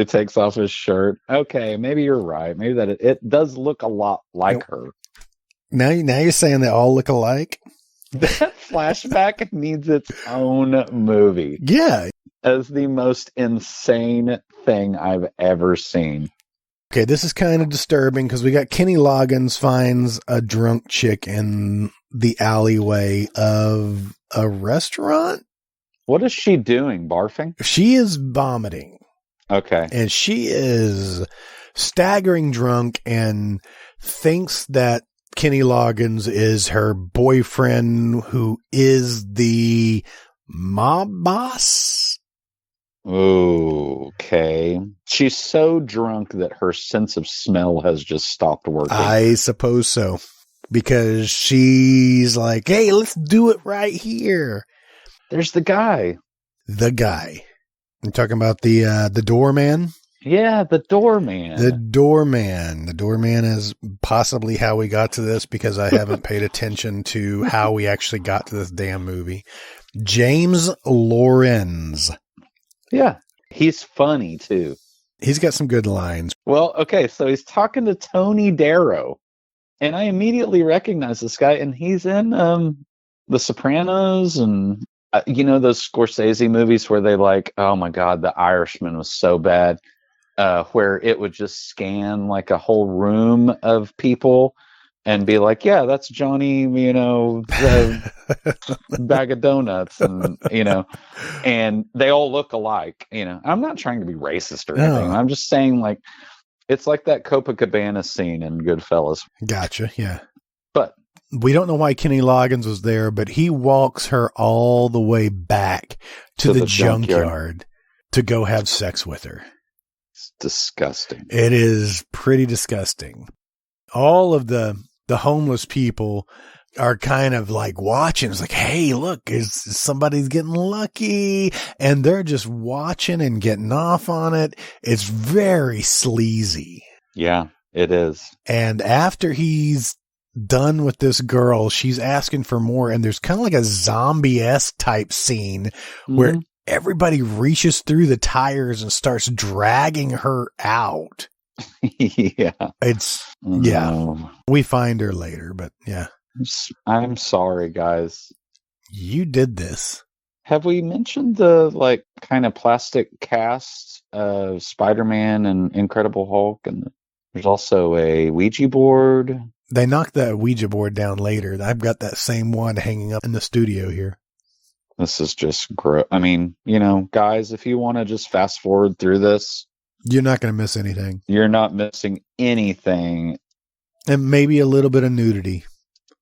takes off his shirt. Okay, maybe you're right. Maybe that it does look a lot like her. Now you're saying they all look alike? That flashback needs its own movie. Yeah. As the most insane thing I've ever seen. Okay, this is kind of disturbing because we got Kenny Loggins finds a drunk chick in the alleyway of a restaurant. What is she doing? Barfing? She is vomiting. Okay. And she is staggering drunk and thinks that Kenny Loggins is her boyfriend who is the mob boss. Okay. She's so drunk that her sense of smell has just stopped working. I suppose so. Because she's like, hey, let's do it right here. There's the guy. The guy. I'm talking about the doorman? Yeah, the doorman. The doorman. The doorman is possibly how we got to this because I haven't paid attention to how we actually got to this damn movie. James Lorenz. Yeah, he's funny too. He's got some good lines. Well, okay, so he's talking to Tony Darrow, and I immediately recognize this guy, and he's in The Sopranos and those Scorsese movies where they like, oh my God, The Irishman was so bad, where it would just scan like a whole room of people and be like, yeah, that's Johnny, the bag of donuts, and and they all look alike. I'm not trying to be racist or anything. I'm just saying, like, it's like that Copacabana scene in Goodfellas. Gotcha. Yeah. But we don't know why Kenny Loggins was there, but he walks her all the way back to the junkyard to go have sex with her. It's disgusting. It is pretty disgusting. All of the homeless people are kind of like watching. It's like, hey, look, somebody's getting lucky. And they're just watching and getting off on it. It's very sleazy. Yeah, it is. And after he's done with this girl, she's asking for more. And there's kind of like a zombie-esque type scene where everybody reaches through the tires and starts dragging her out. Yeah. We find her later, but yeah. I'm sorry, guys. You did this. Have we mentioned the like kind of plastic cast of Spider-Man and Incredible Hulk? And there's also a Ouija board. They knocked that Ouija board down later. I've got that same one hanging up in the studio here. This is just gross. I mean, guys, if you want to just fast forward through this, you're not going to miss anything. You're not missing anything. And maybe a little bit of nudity.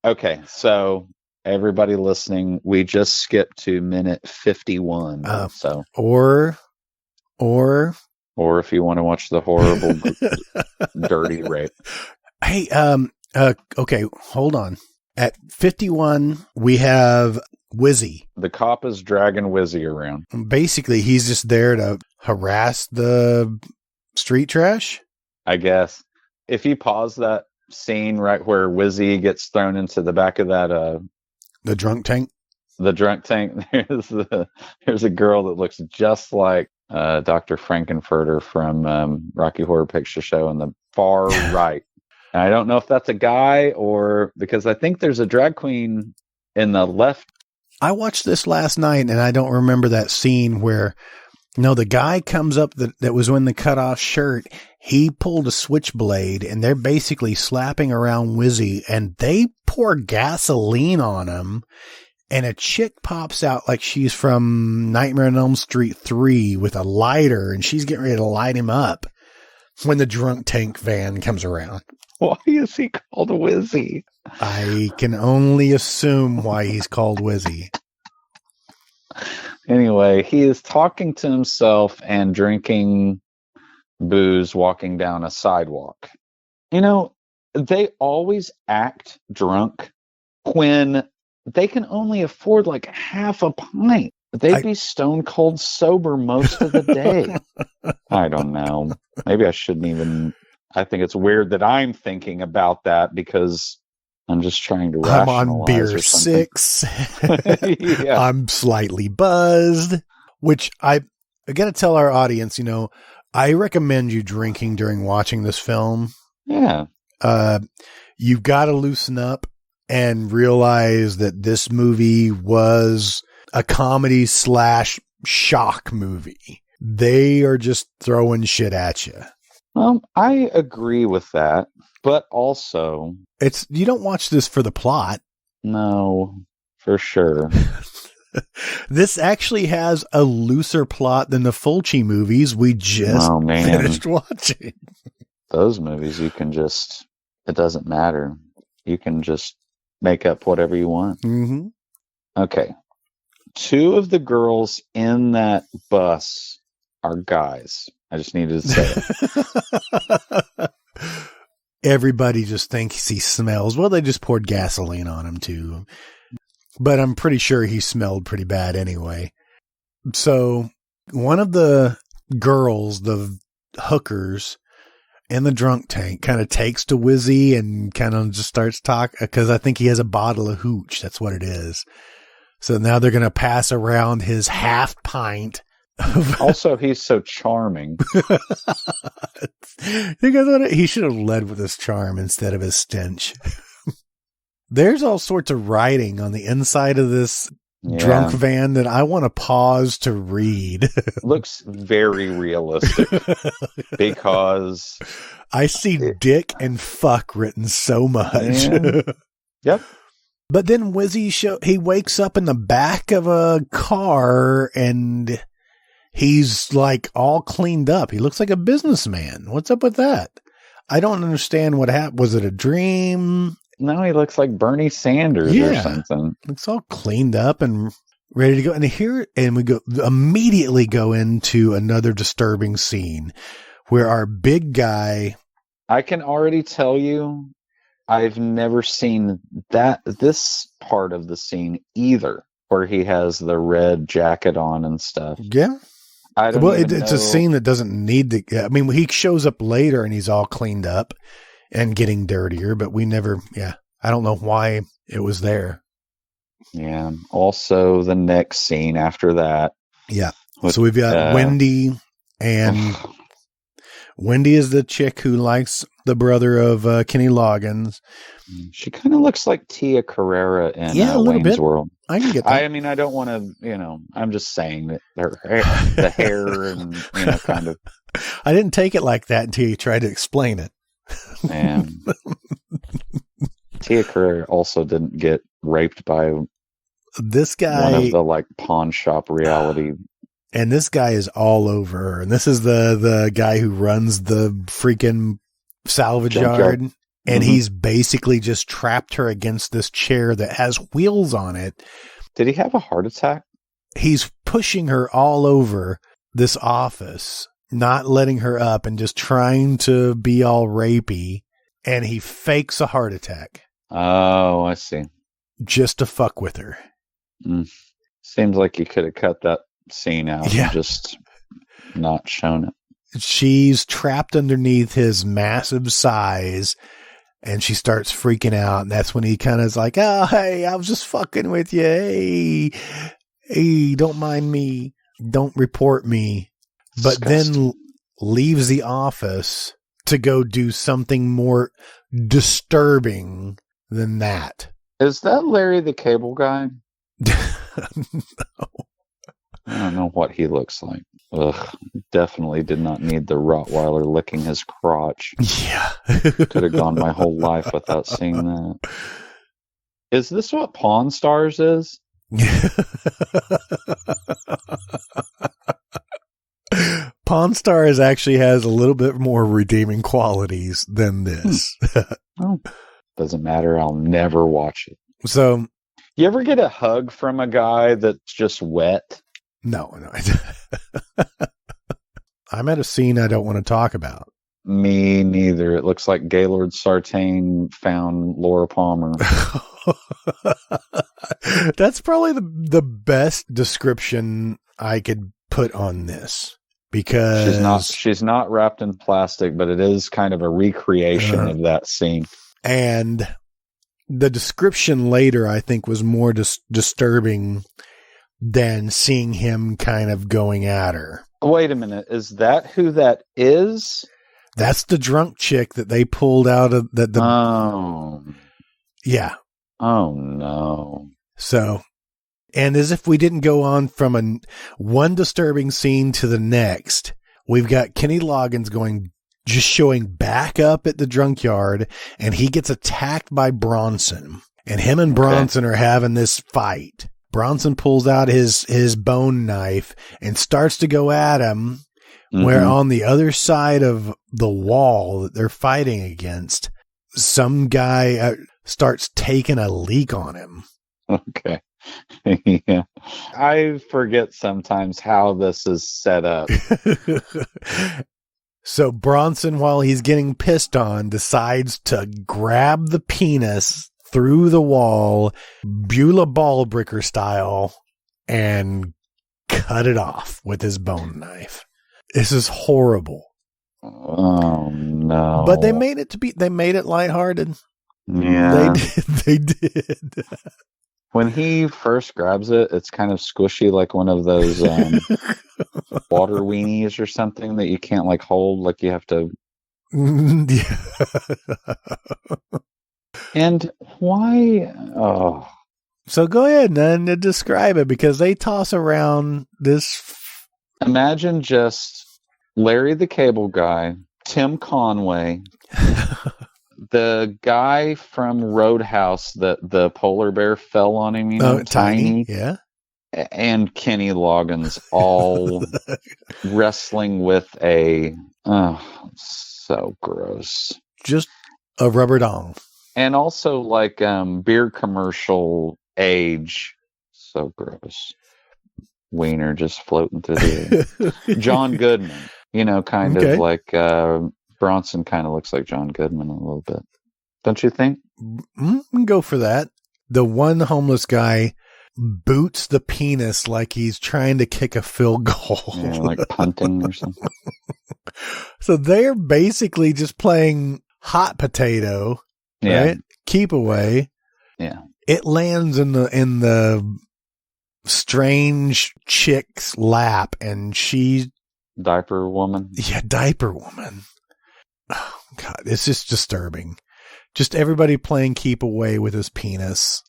Okay, so everybody listening, we just skipped to minute 51. Or if you want to watch the horrible, dirty rape. Hey, okay, hold on. At 51, we have Wizzy. The cop is dragging Wizzy around. Basically, he's just there to harass the street trash. I guess if you pause that scene right where Wizzy gets thrown into the back of that The drunk tank. the drunk tank, there's a girl that looks just like Dr. Frankenfurter from Rocky Horror Picture Show on the far right. And I don't know if that's a guy or because I think there's a drag queen in the left. I watched this last night and I don't remember that scene where the guy comes up that was in the cutoff shirt. He pulled a switchblade and they're basically slapping around Wizzy and they pour gasoline on him. And a chick pops out like she's from Nightmare on Elm Street 3 with a lighter, and she's getting ready to light him up when the drunk tank van comes around. Why is he called Wizzy? I can only assume why he's called Wizzy. Anyway, he is talking to himself and drinking booze walking down a sidewalk. They always act drunk when they can only afford like half a pint. They'd be stone cold sober most of the day. I don't know. Maybe I shouldn't even. I think it's weird that I'm thinking about that because I'm just trying to rationalize. I'm on beer 6. Yeah. I'm slightly buzzed, which I got to tell our audience, I recommend you drinking during watching this film. Yeah. You've got to loosen up and realize that this movie was a comedy / shock movie. They are just throwing shit at you. I agree with that, but also you don't watch this for the plot. No, for sure. This actually has a looser plot than the Fulci movies we just finished watching. Those movies, it doesn't matter. You can just make up whatever you want. Mm-hmm. Okay. 2 of the girls in that bus are guys. I just needed to say it. Everybody just thinks he smells. Well, they just poured gasoline on him too. But I'm pretty sure he smelled pretty bad anyway. So one of the girls, the hookers, in the drunk tank kind of takes to Wizzy and kind of just starts talking because I think he has a bottle of hooch. That's what it is. So now they're going to pass around his half pint. Also, he's so charming. He should have led with his charm instead of his stench. There's all sorts of writing on the inside of this drunk van that I want to pause to read. Looks very realistic because I see dick and fuck written so much. Yep. But then Wizzy he wakes up in the back of a car and he's like all cleaned up. He looks like a businessman. What's up with that? I don't understand what happened. Was it a dream? No, he looks like Bernie Sanders or something. Looks all cleaned up and ready to go. And we immediately go into another disturbing scene where our big guy. I can already tell you, I've never seen this part of the scene either, where he has the red jacket on and stuff. Yeah. It's a scene that doesn't need to. I mean, he shows up later and he's all cleaned up and getting dirtier, but we never. Yeah, I don't know why it was there. Yeah. Also, the next scene after that. Yeah. So we've got Wendy, and Wendy is the chick who likes the brother of Kenny Loggins. She kind of looks like Tia Carrera in a little Wayne's bit. World. I can get that. I mean, I don't want to, I'm just saying that the hair and, kind of. I didn't take it like that until you tried to explain it. And Tia Carrera also didn't get raped by this guy. One of the pawn shop reality. And this guy is all over her. And this is the guy who runs the freaking salvage yard. And he's basically just trapped her against this chair that has wheels on it. Did he have a heart attack? He's pushing her all over this office, not letting her up and just trying to be all rapey. And he fakes a heart attack. Oh, I see. Just to fuck with her. Seems like you could have cut that scene out and just not shown it. she's trapped underneath his massive size, and she starts freaking out. And that's when he kind of is like, oh, hey, I was just fucking with you. Hey, don't mind me. Don't report me. But then leaves the office to go do something more disturbing than that. Is that Larry the Cable Guy? No. I don't know what he looks like. Ugh, definitely did not need the Rottweiler licking his crotch. Yeah. Could have gone my whole life without seeing that. Is this what Pawn Stars is? Pawn Stars actually has a little bit more redeeming qualities than this. Oh, doesn't matter. I'll never watch it. So, you ever get a hug from a guy that's just wet? No. I'm at a scene I don't want to talk about. Me neither. It looks like Gaylord Sartain found Laura Palmer. That's probably the best description I could put on this, because she's not wrapped in plastic, but it is kind of a recreation of that scene. And the description later, I think, was more disturbing than seeing him kind of going at her. Wait a minute. Is that who that is? That's the drunk chick that they pulled out of the Oh. Yeah. Oh, no. So, and as if we didn't go on from one disturbing scene to the next, we've got Kenny Loggins just showing back up at the drunk yard, and he gets attacked by Bronson. And him and Bronson are having this fight. Bronson pulls out his bone knife and starts to go at him, where on the other side of the wall that they're fighting against, some guy starts taking a leak on him. Okay. Yeah. I forget sometimes how this is set up. So Bronson, while he's getting pissed on, decides to grab the penis through the wall, Beulah Ballbricker style, and cut it off with his bone knife. This is horrible. Oh no! But they made it lighthearted. Yeah, they did. When he first grabs it, it's kind of squishy, like one of those water weenies or something that you can't like hold, like you have to. And why? Oh, so go ahead and describe it, because they toss around this. Imagine just Larry the Cable Guy, Tim Conway, the guy from Roadhouse that the polar bear fell on him, Tiny, yeah, and Kenny Loggins all wrestling with so gross. Just a rubber dong. And also like beer commercial age. So gross. Wiener just floating through the air. John Goodman, kind of like Bronson kind of looks like John Goodman a little bit. Don't you think? Go for that. The one homeless guy boots the penis like he's trying to kick a field goal. Yeah, like punting or something. So they're basically just playing hot potato, right? Keep away. Yeah. It lands in the strange chick's lap, and she diaper woman. Yeah, diaper woman. Oh God, it's just disturbing. Just everybody playing keep away with his penis,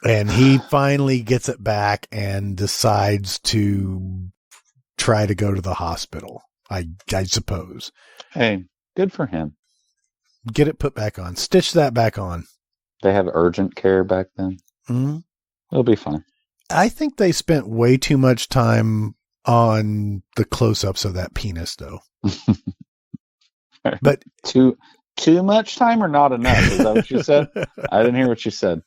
and he finally gets it back and decides to try to go to the hospital. I suppose. Hey, good for him. Get it put back on. Stitch that back on. They have urgent care back then. Mm-hmm. It'll be fine. I think they spent way too much time on the close-ups of that penis, though. But too much time or not enough? Is that what you said? I didn't hear what you said.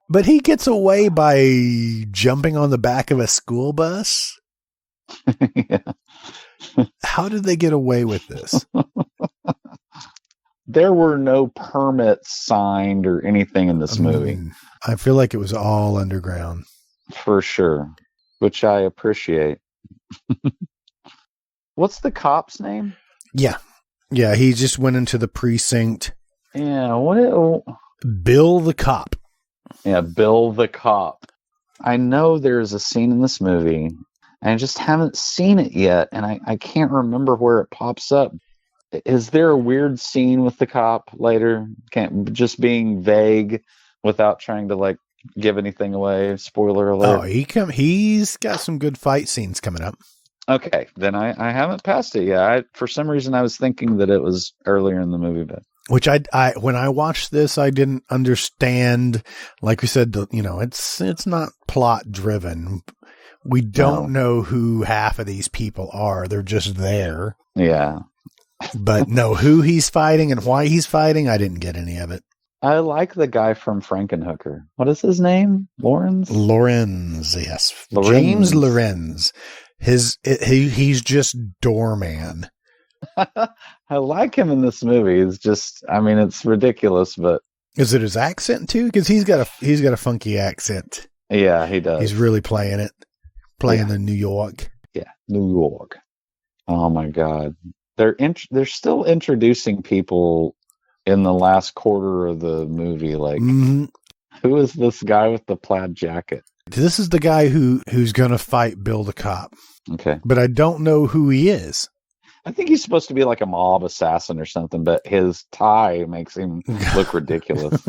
But he gets away by jumping on the back of a school bus. Yeah. How did they get away with this? There were no permits signed or anything in this movie. I feel like it was all underground. For sure. Which I appreciate. what's the cop's name? Yeah. Yeah, he just went into the precinct. Yeah, Bill the cop. Yeah, Bill the cop. I know there's a scene in this movie. I just haven't seen it yet, and I can't remember where it pops up. Is there a weird scene with the cop later? Just being vague without trying to like give anything away. Spoiler alert. Oh, he's got some good fight scenes coming up. Okay, then I haven't passed it yet. For some reason I was thinking that it was earlier in the movie, but which I when I watched this, I didn't understand. Like we said, it's not plot driven. We don't know who half of these people are. They're just there. Yeah. But no, who he's fighting and why he's fighting, I didn't get any of it. I like the guy from Frankenhooker. What is his name? Lorenz, yes. James Lorenz. He's just doorman. I like him in this movie. It's just, it's ridiculous, but is it his accent too? Because he's got a funky accent. Yeah, he does. He's really playing it. Playing in New York. Yeah, New York. Oh my God. They're still introducing people in the last quarter of the movie. Like, Who is this guy with the plaid jacket? This is the guy who's going to fight Bill the cop. Okay. But I don't know who he is. I think he's supposed to be like a mob assassin or something, but his tie makes him look ridiculous.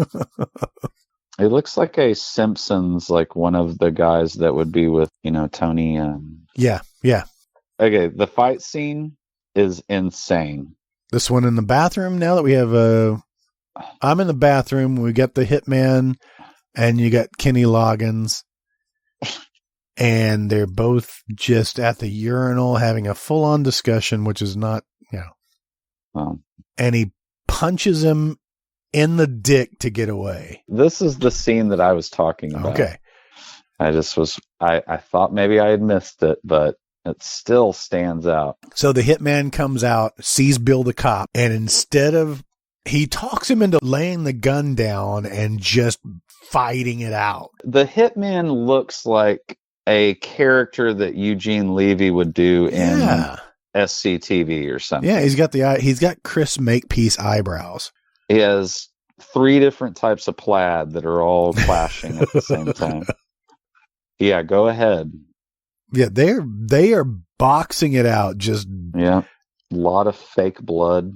It looks like a Simpsons, like one of the guys that would be with, Tony. Yeah. Okay, the fight scene is insane. This one in the bathroom, now that we have I'm in the bathroom, we got the hitman, and you got Kenny Loggins, and they're both just at the urinal having a full-on discussion, which is not, and he punches him in the dick to get away. This is the scene that I was talking about. Okay. I thought maybe I had missed it, but it still stands out. So the hitman comes out, sees Bill the cop, and he talks him into laying the gun down and just fighting it out. The hitman looks like a character that Eugene Levy would do in SCTV or something. Yeah, he's got Chris Makepeace eyebrows. He has 3 different types of plaid that are all clashing at the same time. Yeah, go ahead. Yeah, they are boxing it out. Just a lot of fake blood.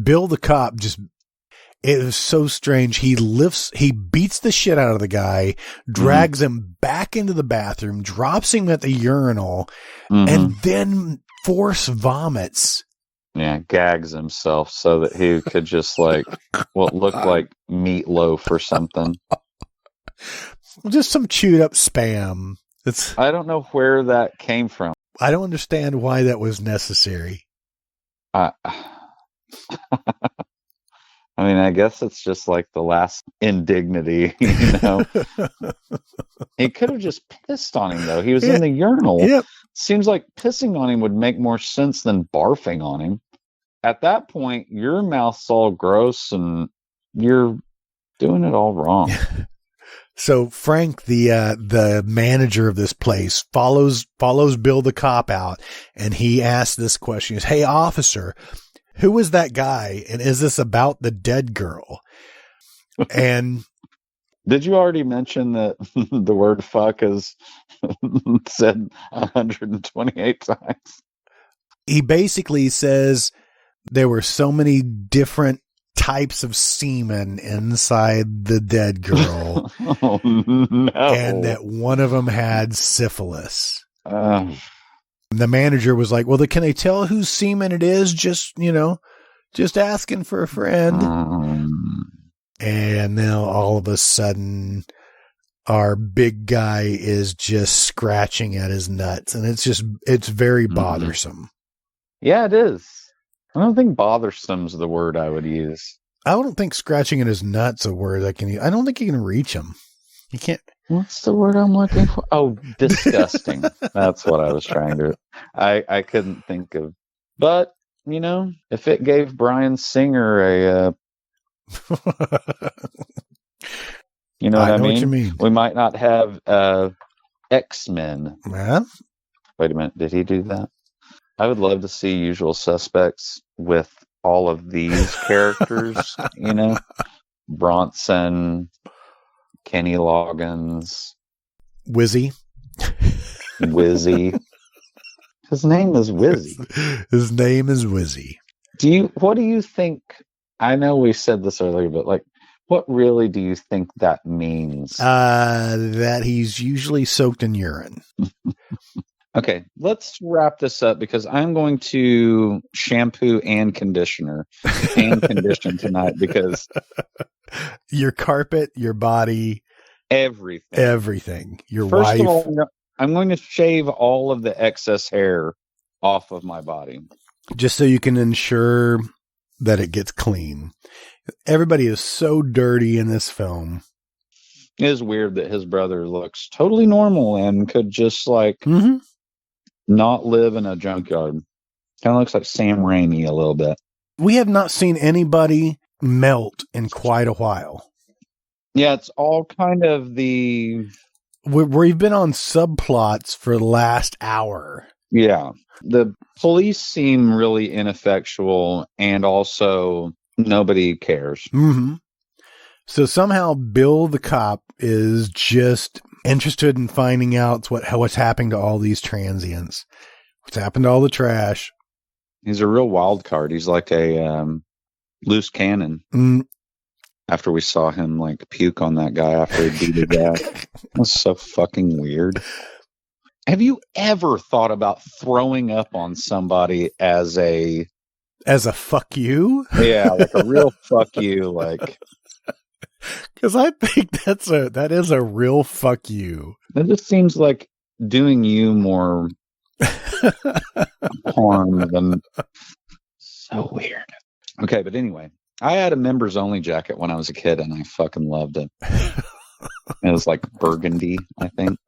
Bill the cop it was so strange. He beats the shit out of the guy, drags him back into the bathroom, drops him at the urinal, and then force vomits. Yeah, gags himself so that he could just like what looked like meatloaf or something. Just some chewed up spam. I don't know where that came from. I don't understand why that was necessary. I guess it's just like the last indignity, He could have just pissed on him, though. He was in the urinal. Yep. Seems like pissing on him would make more sense than barfing on him. At that point, your mouth's all gross and you're doing it all wrong. So Frank, the manager of this place, follows Bill the cop out, and he asks this question: "Hey, officer, who is that guy? And is this about the dead girl?" And did you already mention that the word "fuck" is said 128 times? He basically says there were so many different types of semen inside the dead girl. Oh, no. And that one of them had syphilis. The manager was like, "Well, can they tell whose semen it is? Just asking for a friend." And now all of a sudden our big guy is just scratching at his nuts, and it's very bothersome. Yeah, it is. I don't think bothersome is the word I would use. I don't think scratching at his nuts a word I can use. I don't think you can reach him. You can't. What's the word I'm looking for? Oh, disgusting. That's what I was trying to. I couldn't think of. But, if it gave Bryan Singer a. You know what I mean? What you mean. We might not have X-Men. Man? Wait a minute. Did he do that? I would love to see Usual Suspects with all of these characters, Bronson, Kenny Loggins, Wizzy. Wizzy. His name is Wizzy. His name is Wizzy. What do you think? I know we said this earlier, but like, what really do you think that means? That he's usually soaked in urine. Okay, let's wrap this up because I'm going to shampoo and condition tonight because your carpet, your body, everything. Your First wife. of all, I'm going to shave all of the excess hair off of my body. Just so you can ensure that it gets clean. Everybody is so dirty in this film. It is weird that his brother looks totally normal and could just not live in a junkyard. Kind of looks like Sam Raimi a little bit. We have not seen anybody melt in quite a while. Yeah, it's all kind of we've been on subplots for the last hour. Yeah. The police seem really ineffectual and also nobody cares. Mm-hmm. So somehow Bill the cop is just interested in finding out what's happening to all these transients. What's happened to all the trash. He's a real wild card. He's like a loose cannon. After we saw him like puke on that guy after he beat his ass. That's so fucking weird. Have you ever thought about throwing up on somebody as a fuck you? Yeah, like a real fuck you, like. Because I think that is a real fuck you. That just seems like doing you more harm than. So weird. Okay, but anyway, I had a members only jacket when I was a kid, and I fucking loved it. It was like burgundy, I think.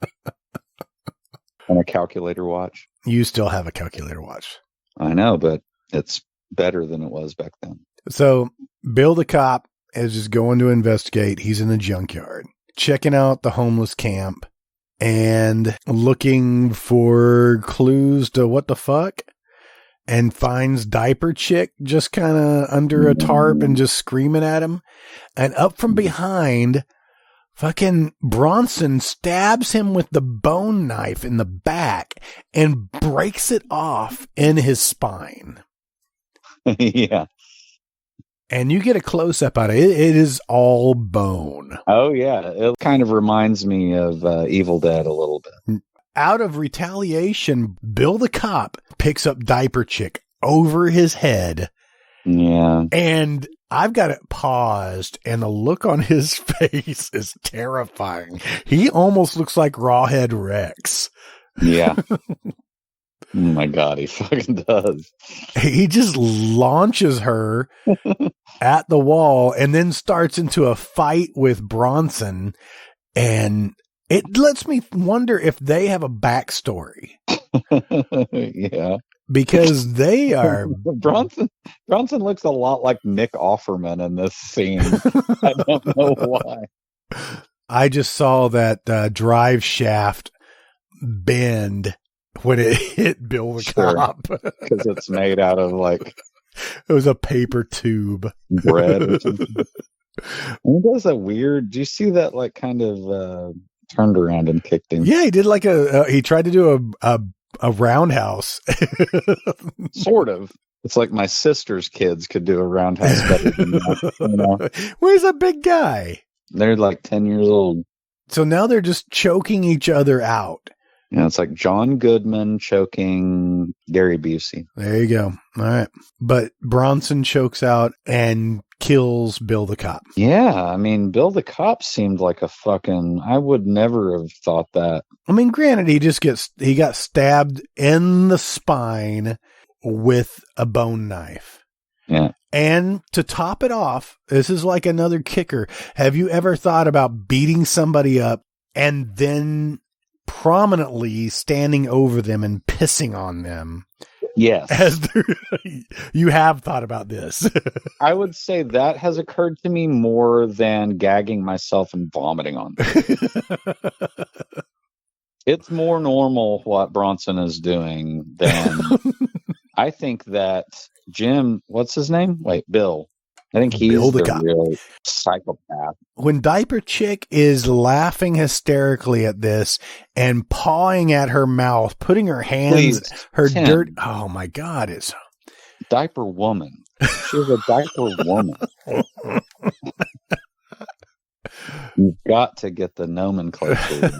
And a calculator watch. You still have a calculator watch. I know, but it's better than it was back then. So Bill the cop is just going to investigate. He's in the junkyard, checking out the homeless camp and looking for clues to what the fuck, and finds Diaper Chick just kind of under a tarp and just screaming at him. And up from behind, fucking Bronson stabs him with the bone knife in the back and breaks it off in his spine. Yeah. And you get a close-up on it. It is all bone. Oh, yeah. It kind of reminds me of Evil Dead a little bit. Out of retaliation, Bill the cop picks up Diaper Chick over his head. Yeah. And I've got it paused, and the look on his face is terrifying. He almost looks like Rawhead Rex. Yeah. Oh my God, he fucking does. He just launches her at the wall and then starts into a fight with Bronson. And it lets me wonder if they have a backstory. Yeah. Because they are... Bronson looks a lot like Nick Offerman in this scene. I don't know why. I just saw that drive shaft bend when it hit Bill the cop. Because it's made out of like... It was a paper tube. Bread or something. He does a weird... Do you see that like kind of turned around and kicked him? Yeah, he did like he tried to do a roundhouse. Sort of. It's like my sister's kids could do a roundhouse better than that. You know? Where's a big guy? They're like 10 years old. So now they're just choking each other out. Yeah, it's like John Goodman choking Gary Busey. There you go. All right. But Bronson chokes out and kills Bill the cop. Yeah, I mean, Bill the cop seemed like a fucking... I would never have thought that. I mean, granted, he got stabbed in the spine with a bone knife. Yeah. And to top it off, this is like another kicker. Have you ever thought about beating somebody up and then prominently standing over them and pissing on them? Yes. You have thought about this. I would say that has occurred to me more than gagging myself and vomiting on them. It's more normal what Bronson is doing than I think that Jim, what's his name? Wait, Bill. I think he's Bill the the cop. real psychopath. When Diaper Chick is laughing hysterically at this and pawing at her mouth, putting her hands, her Tim. dirt. Oh my God. It's Diaper woman. She's a diaper woman. You've got to get the nomenclature.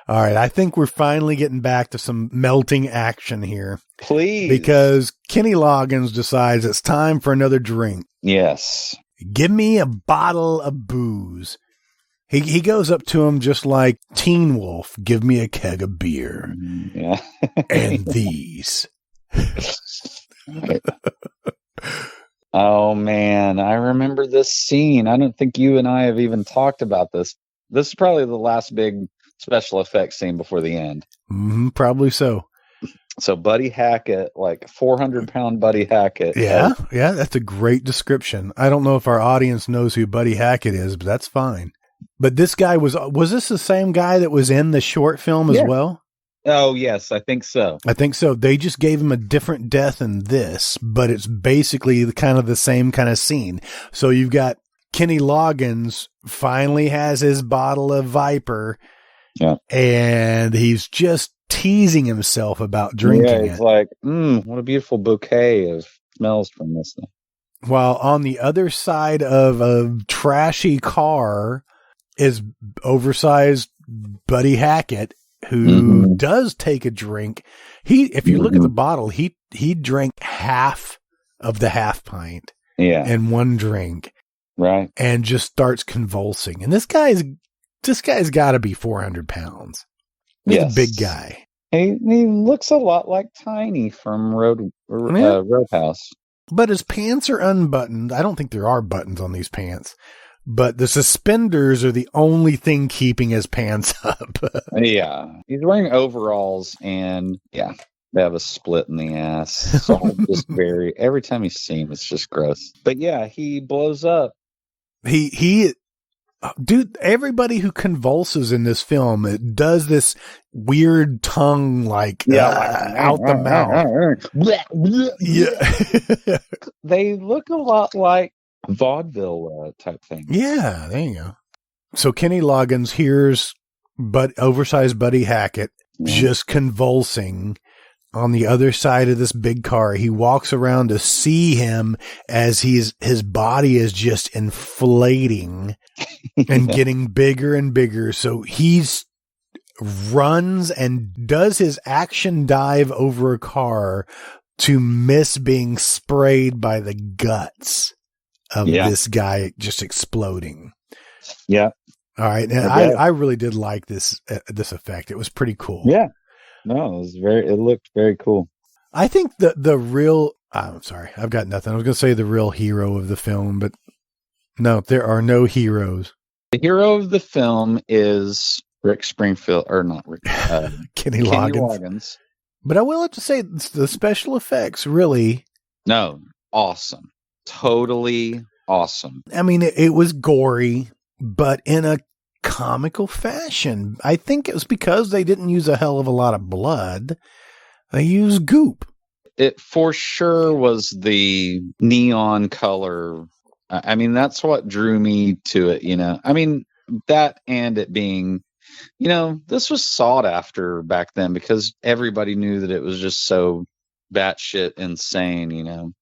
All right. I think we're finally getting back to some melting action here. Please. Because Kenny Loggins decides it's time for another drink. Yes. Give me a bottle of booze. He goes up to him just like Teen Wolf. Give me a keg of beer. Yeah. And these. Oh, man. I remember this scene. I don't think you and I have even talked about this. This is probably the last big special effects scene before the end. Probably so. So Buddy Hackett, like 400-pound Buddy Hackett. Yeah, that's a great description. I don't know if our audience knows who Buddy Hackett is, but that's fine. But this guy was this the same guy that was in the short film as well? Oh, yes, I think so. I think so. They just gave him a different death in this, but it's basically the same kind of scene. So you've got Kenny Loggins finally has his bottle of Viper, and he's just teasing himself about drinking it. Yeah, he's like, what a beautiful bouquet of smells from this thing. While on the other side of a trashy car is oversized Buddy Hackett, who does take a drink. If you look at the bottle, he drank half of the half pint in one drink. Right. And just starts convulsing. And this guy's got to be 400 pounds. He's a big guy. He looks a lot like Tiny from Roadhouse. But his pants are unbuttoned. I don't think there are buttons on these pants. But the suspenders are the only thing keeping his pants up. Yeah. He's wearing overalls and, they have a split in the ass. So just every time you see him, it's just gross. But yeah, he blows up. Dude, everybody who convulses in this film, it does this weird tongue like out the mouth. Yeah. They look a lot like vaudeville type thing. Yeah, there you go. So Kenny Loggins hears oversized Buddy Hackett just convulsing on the other side of this big car. He walks around to see him as his body is just inflating and getting bigger and bigger. So he's runs and does his action dive over a car to miss being sprayed by the guts of this guy just exploding. Yeah. All right. And I really did like this effect. It was pretty cool. Yeah. No, it looked very cool. I think the real, I'm sorry, I've got nothing. I was going to say the real hero of the film, but no, there are no heroes. The hero of the film is Rick Springfield, or not Rick, Kenny Loggins. But I will have to say the special effects really. No, awesome. Totally awesome. I mean, it was gory, but in a comical fashion. I think it was because they didn't use a hell of a lot of blood. They used goop. It for sure was the neon color. I mean, that's what drew me to it, I mean, that and it being, this was sought after back then because everybody knew that it was just so batshit insane,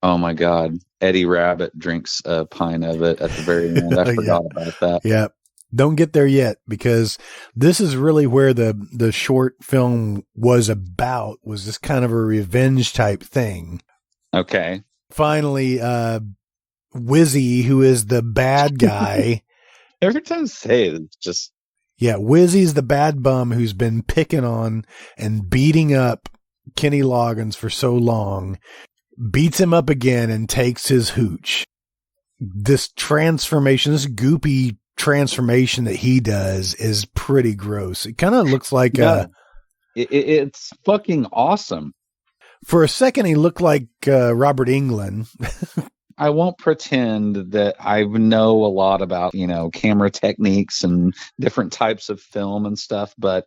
Oh my God. Eddie Rabbit drinks a pint of it at the very end. I forgot about that. Yeah. Don't get there yet, because this is really where the short film was this kind of a revenge type thing. Okay. Finally, Wizzy, who is the bad guy. Every time I say it, it's just. Yeah, Wizzy's the bad bum who's been picking on and beating up Kenny Loggins for so long. Beats him up again and takes his hooch. This transformation, this goopy transformation that he does is pretty gross. It kind of looks like it's fucking awesome. For a second he looked like Robert Englund. I won't pretend that I know a lot about camera techniques and different types of film and stuff, but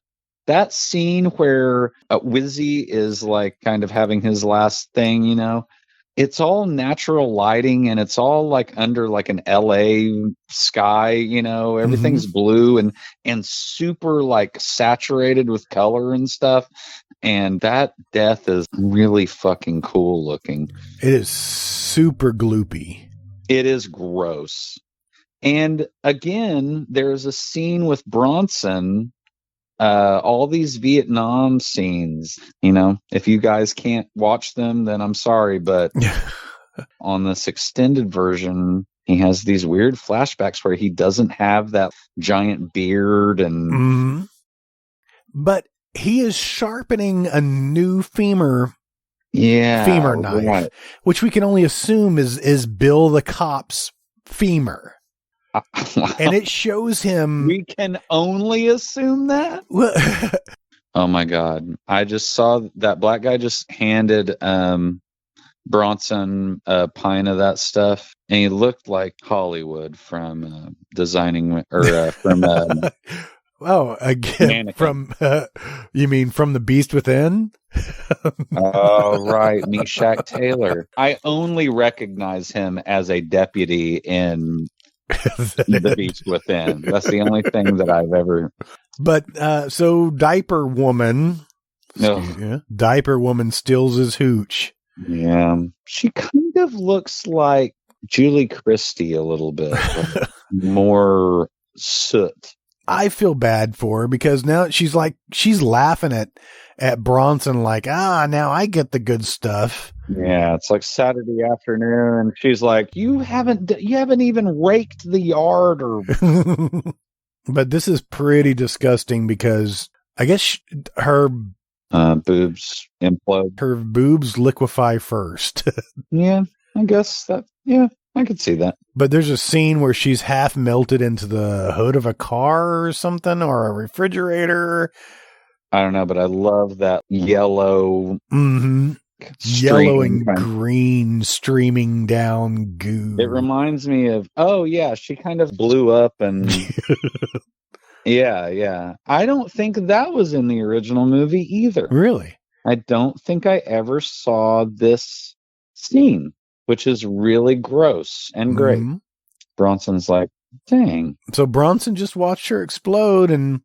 that scene where Wizzy is like kind of having his last thing, you know, it's all natural lighting and it's all like under like an LA sky, you know, everything's blue and super like saturated with color and stuff. And that death is really fucking cool looking. It is super gloopy. It is gross. And again, there's a scene with Bronson, all these Vietnam scenes, you know, if you guys can't watch them, then I'm sorry. But on this extended version, he has these weird flashbacks where he doesn't have that giant beard and but he is sharpening a new femur knife, right, which we can only assume is Bill the cop's femur. And it shows him. We can only assume that. Oh my God! I just saw that black guy just handed Bronson a pint of that stuff, and he looked like Hollywood from designing or from. Oh, again, from you mean from The Beast Within? Oh, right, Meshach Taylor. I only recognize him as a deputy in The Beast Within. That's the only thing that I've ever. But so Diaper Woman steals his hooch. Yeah, she kind of looks like Julie Christie a little bit, more soot. I feel bad for her because now she's laughing at Bronson like, now I get the good stuff. Yeah, it's like Saturday afternoon, and she's like, "You haven't even raked the yard." Or, but this is pretty disgusting because I guess her boobs implode. Her boobs liquefy first. Yeah, I guess that. Yeah, I could see that. But there's a scene where she's half melted into the hood of a car or something, or a refrigerator. I don't know, but I love that yellow. Yellow and green streaming down goo. It reminds me of, she kind of blew up and yeah. I don't think that was in the original movie either. Really? I don't think I ever saw this scene, which is really gross and great. Bronson's like, dang. So Bronson just watched her explode, and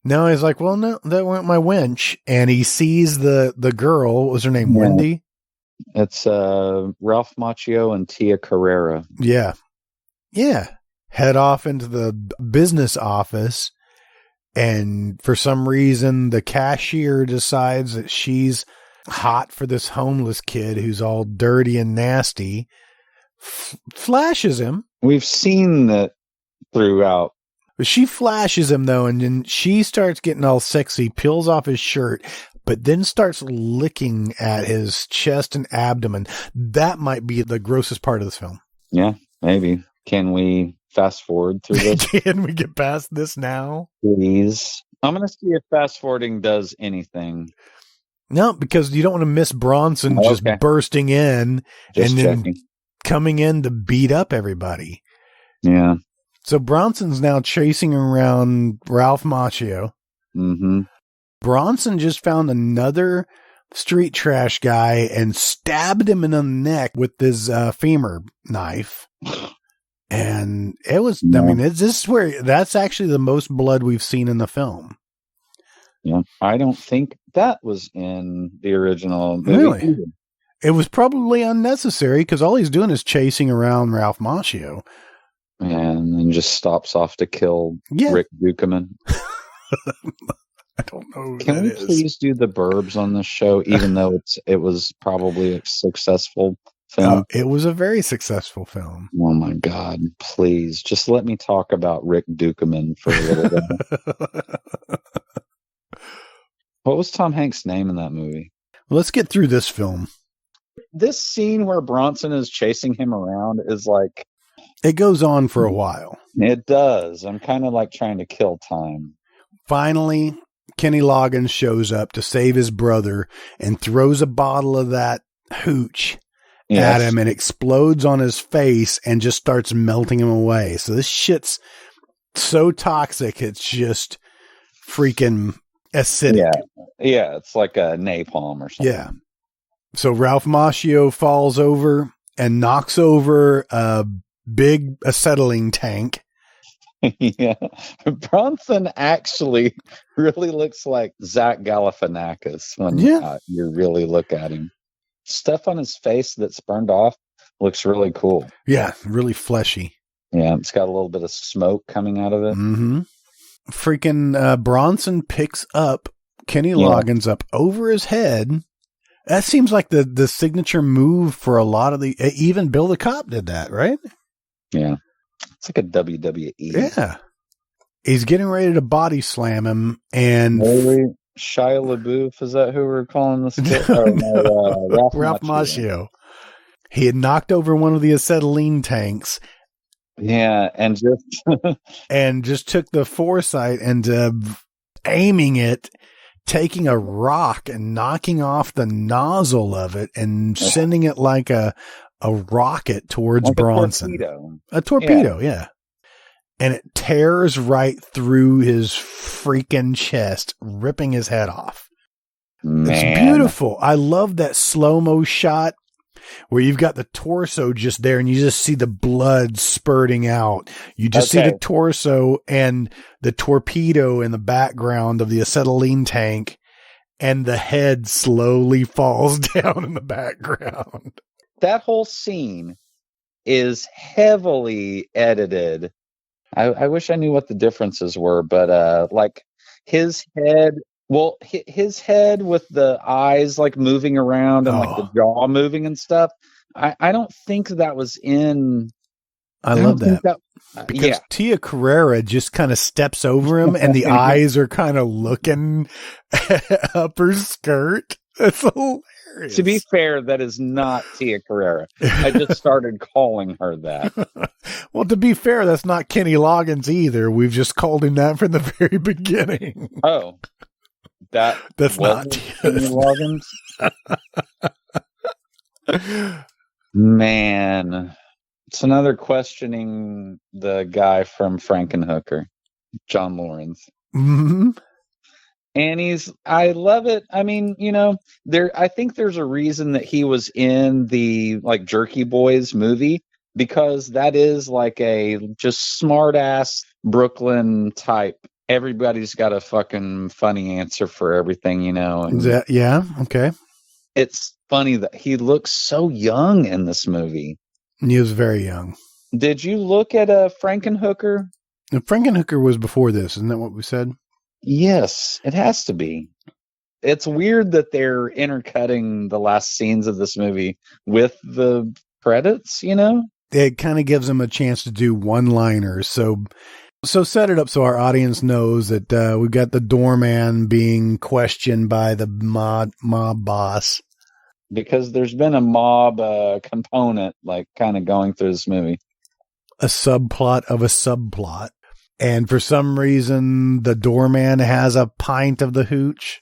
now he's like, well, no, that weren't my wench. And he sees the girl. What was her name? Yeah. Wendy? It's Ralph Macchio and Tia Carrera. Yeah. Yeah. Head off into the business office, and for some reason, the cashier decides that she's hot for this homeless kid who's all dirty and nasty. Flashes him. We've seen that throughout. But she flashes him, though, and then she starts getting all sexy, peels off his shirt, but then starts licking at his chest and abdomen. That might be the grossest part of this film. Yeah, maybe. Can we fast forward through this? Can we get past this now? Please. I'm going to see if fast forwarding does anything. No, because you don't want to miss Bronson just bursting in then coming in to beat up everybody. Yeah. So Bronson's now chasing around Ralph Macchio. Bronson just found another street trash guy and stabbed him in the neck with his femur knife. And it was, that's actually the most blood we've seen in the film. Yeah. I don't think that was in the original movie. Really? Either. It was probably unnecessary because all he's doing is chasing around Ralph Macchio. And then just stops off to kill Rick Dukeman. I don't know who Can we please do the Burbs on this show, even though it was probably a successful film? It was a very successful film. Oh my God. Please, just let me talk about Rick Dukeman for a little bit. What was Tom Hanks' name in that movie? Let's get through this film. This scene where Bronson is chasing him around is like... It goes on for a while. It does. I'm kind of like trying to kill time. Finally, Kenny Loggins shows up to save his brother and throws a bottle of that hooch at him and explodes on his face and just starts melting him away. So this shit's so toxic. It's just freaking acidic. Yeah, it's like a napalm or something. Yeah. So Ralph Macchio falls over and knocks over a big acetylene tank. Yeah. Bronson actually really looks like Zach Galifianakis when you really look at him. Stuff on his face that's burned off looks really cool. Yeah, really fleshy. Yeah, it's got a little bit of smoke coming out of it. Mm-hmm. Freaking Bronson picks up Kenny Loggins up over his head. That seems like the signature move for a lot of even Bill the Cop did that, right? Yeah. It's like a WWE. Yeah. He's getting ready to body slam him, and Shia LaBeouf, is that who we're calling this? Ralph Macchio. He had knocked over one of the acetylene tanks. Yeah, and just took the foresight and aiming it, taking a rock and knocking off the nozzle of it and sending it like a rocket towards Bronson. A torpedo, yeah. And it tears right through his freaking chest, ripping his head off. Man. It's beautiful. I love that slow-mo shot where you've got the torso just there and you just see the blood spurting out. You just see the torso and the torpedo in the background of the acetylene tank, and the head slowly falls down in the background. That whole scene is heavily edited. I wish I knew what the differences were, but like his head with the eyes like moving around and like the jaw moving and stuff. I don't think that was in. I love that because Tia Carrera just kind of steps over him and the eyes are kind of looking up her skirt. That's hilarious. To be fair, that is not Tia Carrera. I just started calling her that. Well, to be fair, that's not Kenny Loggins either. We've just called him that from the very beginning. Oh, that's not Kenny Loggins. Man, it's another questioning the guy from Frankenhooker, John Lawrence. Mm-hmm. And I love it. I mean, I think there's a reason that he was in the like Jerky Boys movie, because that is like a just smart ass Brooklyn type. Everybody's got a fucking funny answer for everything, And yeah. Okay. It's funny that he looks so young in this movie. He was very young. Did you look at Frankenhooker? Frankenhooker was before this. Isn't that what we said? Yes, it has to be. It's weird that they're intercutting the last scenes of this movie with the credits, It kind of gives them a chance to do one-liners. So set it up so our audience knows that we've got the doorman being questioned by the mob boss. Because there's been a mob component like kind of going through this movie. A subplot of a subplot. And for some reason, the doorman has a pint of the hooch.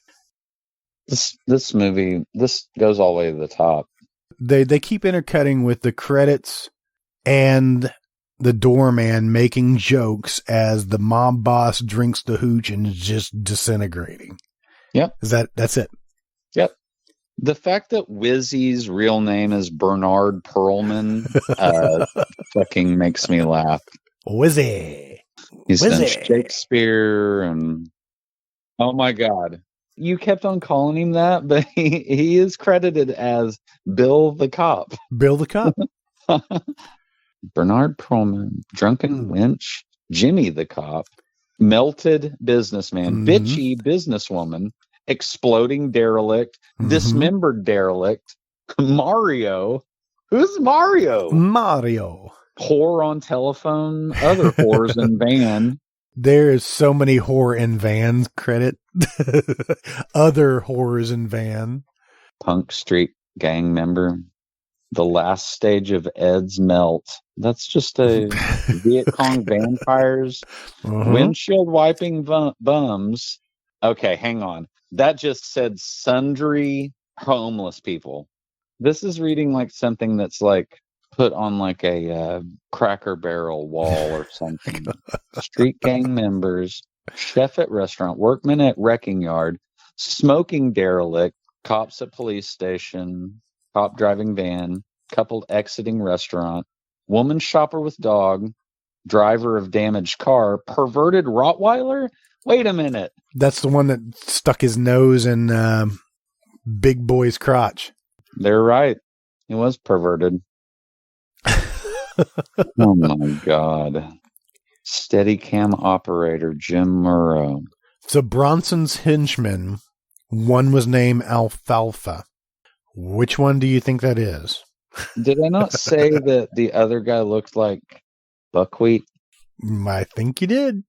This movie, this goes all the way to the top. They keep intercutting with the credits and the doorman making jokes as the mob boss drinks the hooch and is just disintegrating. Yep. That's it. Yep. The fact that Wizzy's real name is Bernard Perlman fucking makes me laugh. Wizzy. He's done Shakespeare and oh my God. You kept on calling him that, but he is credited as Bill the Cop. Bill the Cop. Bernard Perlman, Drunken Wench, Jimmy the Cop, Melted Businessman, Bitchy Businesswoman, Exploding Derelict, Dismembered Derelict, Mario. Who's Mario? Mario. Whore on telephone, other whores in van. There is so many whore in van credit. Other whores in van. Punk Street gang member. The last stage of Ed's melt. That's just a Viet Cong vampires. Windshield wiping bums. Okay, hang on. That just said sundry homeless people. This is reading like something that's like put on like a Cracker Barrel wall or something. Street gang members. chef at restaurant, workman at wrecking yard, smoking derelict, cops at police station, cop driving van, couple exiting restaurant, woman shopper with dog, driver of damaged car, perverted Rottweiler. Wait a minute. That's the one that stuck his nose in Big Boy's crotch. They're right. He was perverted. Oh my God. Steadicam operator Jim Murrow. So Bronson's henchmen, one was named Alfalfa. Which one do you think that is? Did I not say that the other guy looked like buckwheat? I think you did.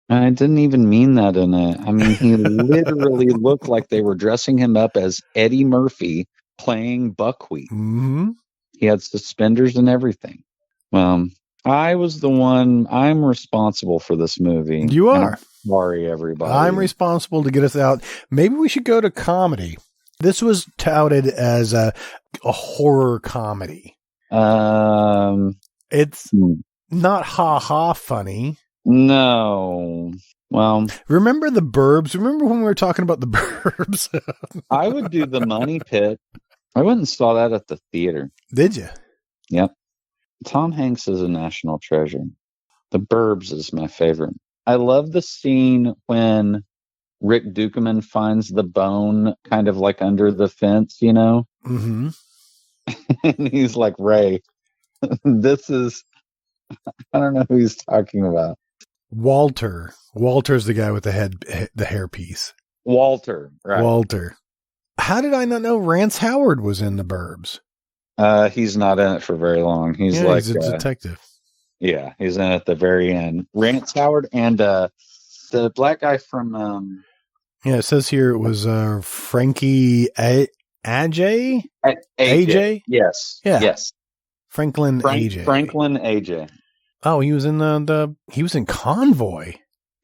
I didn't even mean that in it. I mean, he literally looked like they were dressing him up as Eddie Murphy playing buckwheat. Mm-hmm. He had suspenders and everything. Well, I was the one. I'm responsible for this movie. You are. Sorry, everybody. I'm responsible to get us out. Maybe we should go to comedy. This was touted as a horror comedy. It's not ha-ha funny. No. Well, remember the Burbs? Remember when we were talking about the Burbs? I would do the Money Pit. I went and saw that at the theater. Did you? Yep. Tom Hanks is a national treasure. The Burbs is my favorite. I love the scene when Rick Dukeman finds the bone kind of like under the fence, you know? Mm-hmm. And he's like, Ray, this is, I don't know who he's talking about. Walter. Walter's the guy with the hairpiece. Walter, right. Walter. How did I not know Rance Howard was in the Burbs? He's not in it for very long. He's a detective. Yeah, he's in it at the very end. Rance Howard and the black guy from... it says here it was Frankie AJ? AJ? Yes. Yeah. Yes. Franklin AJ. Franklin AJ. Oh, he was in he was in Convoy.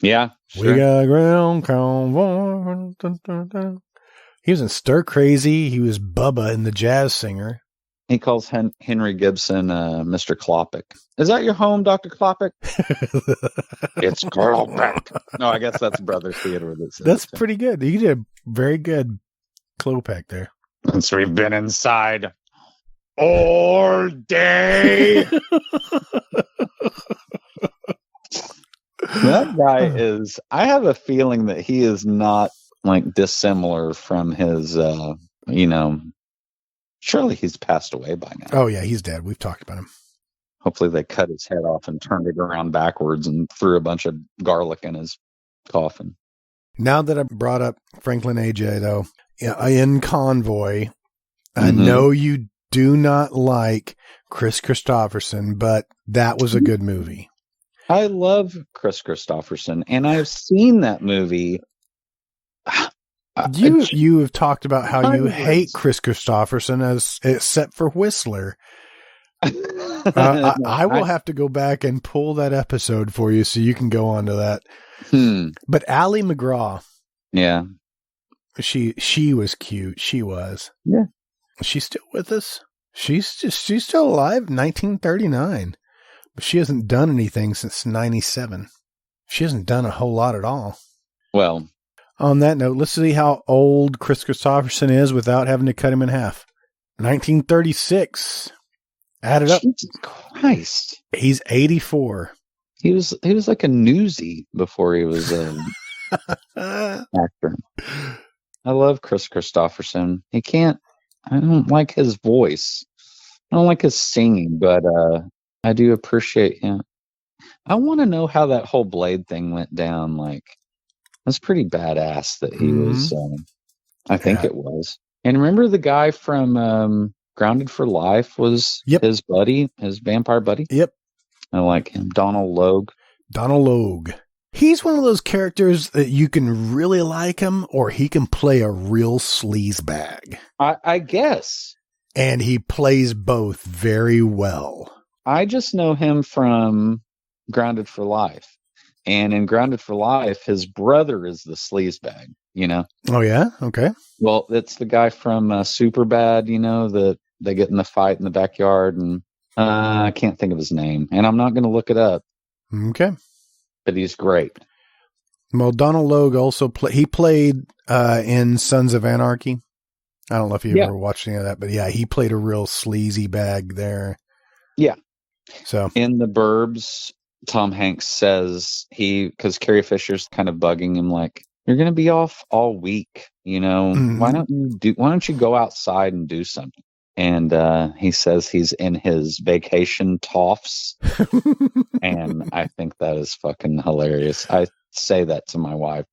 Yeah. Sure. We got ground convoy. Dun, dun, dun. He was in Stir Crazy. He was Bubba in The Jazz Singer. He calls Henry Gibson Mr. Kloppick. Is that your home, Dr. Kloppick? It's Kloppick. No, I guess that's Brother Theodore. That's pretty good. You did a very good Klopek there. Since we've been inside all day. That guy is, I have a feeling that he is not like dissimilar from his, surely he's passed away by now. Oh, yeah, he's dead. We've talked about him. Hopefully they cut his head off and turned it around backwards and threw a bunch of garlic in his coffin. Now that I brought up Franklin AJ, though, in Convoy, I know you do not like Chris Christopherson, but that was a good movie. I love Chris Christopherson, and I've seen that movie. You have talked about how you hate Chris Christopherson except for Whistler. I will have to go back and pull that episode for you so you can go on to that. But Ally McGraw. Yeah. She was cute. She was. Yeah. She's still with us. She's still alive, 1939. But she hasn't done anything since 97. She hasn't done a whole lot at all. Well, on that note, let's see how old Chris Christopherson is without having to cut him in half. 1936. Add it up. Jesus Christ. He's 84. He was like a newsie before he was an actor. I love Chris Christopherson. I don't like his voice. I don't like his singing, but I do appreciate him. I want to know how that whole Blade thing went down. Like, that's pretty badass that he was. I think it was. And remember the guy from Grounded for Life was his buddy, his vampire buddy? Yep. I like him. Donald Logue. Donald Logue. He's one of those characters that you can really like him, or he can play a real sleazebag. I guess. And he plays both very well. I just know him from Grounded for Life. And in Grounded for Life, his brother is the sleazebag, you know? Oh, yeah? Okay. Well, it's the guy from Superbad, you know, that they get in the fight in the backyard. And I can't think of his name. And I'm not going to look it up. Okay. But he's great. Well, Donald Logue also played in Sons of Anarchy. I don't know if you ever watched any of that, but yeah, he played a real sleazy bag there. Yeah. So in The Burbs, Tom Hanks says because Carrie Fisher's kind of bugging him, like, you're going to be off all week, why don't you go outside and do something? And he says he's in his vacation toffs. And I think that is fucking hilarious. I say that to my wife.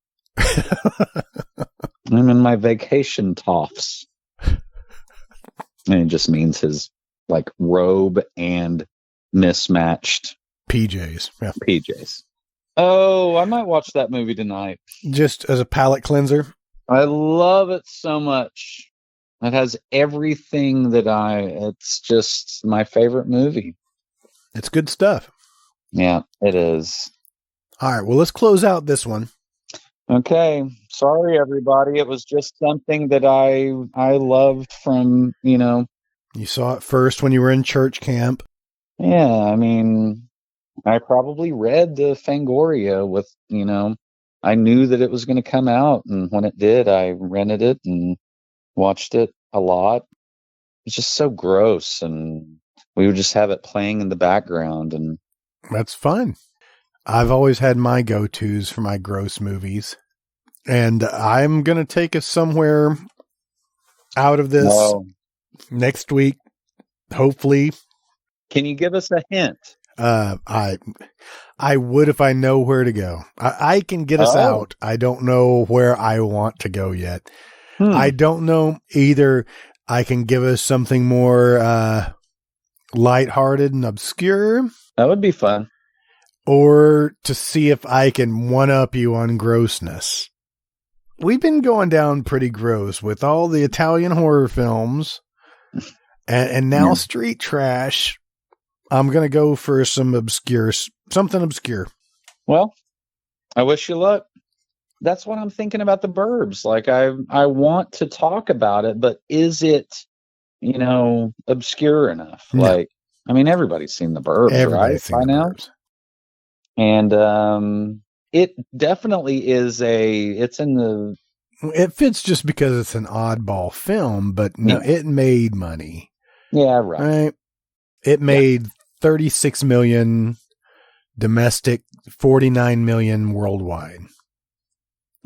I'm in my vacation toffs. And it just means his like robe and mismatched PJs. Yeah. PJs. Oh, I might watch that movie tonight. Just as a palate cleanser. I love it so much. It has everything it's just my favorite movie. It's good stuff. Yeah, it is. All right. Well, let's close out this one. Okay. Sorry, everybody. It was just something that I loved from, You saw it first when you were in church camp. Yeah, I mean, I probably read the Fangoria with, I knew that it was going to come out. And when it did, I rented it and watched it a lot. It's just so gross. And we would just have it playing in the background. And that's fine. I've always had my go-tos for my gross movies. And I'm going to take us somewhere out of this next week, hopefully. Can you give us a hint? I would if I know where to go. I can get us out. I don't know where I want to go yet. I don't know either. I can give us something more lighthearted and obscure. That would be fun. Or to see if I can one-up you on grossness. We've been going down pretty gross with all the Italian horror films and now street trash. I'm going to go for something obscure. Well, I wish you luck. That's what I'm thinking about The Burbs. Like, I want to talk about it, but is it, obscure enough? No. Like, I mean, everybody's seen The Burbs, right? By now. And it definitely is it fits just because it's an oddball film, but no, it made money. Yeah, right. It made 36 million domestic, 49 million worldwide.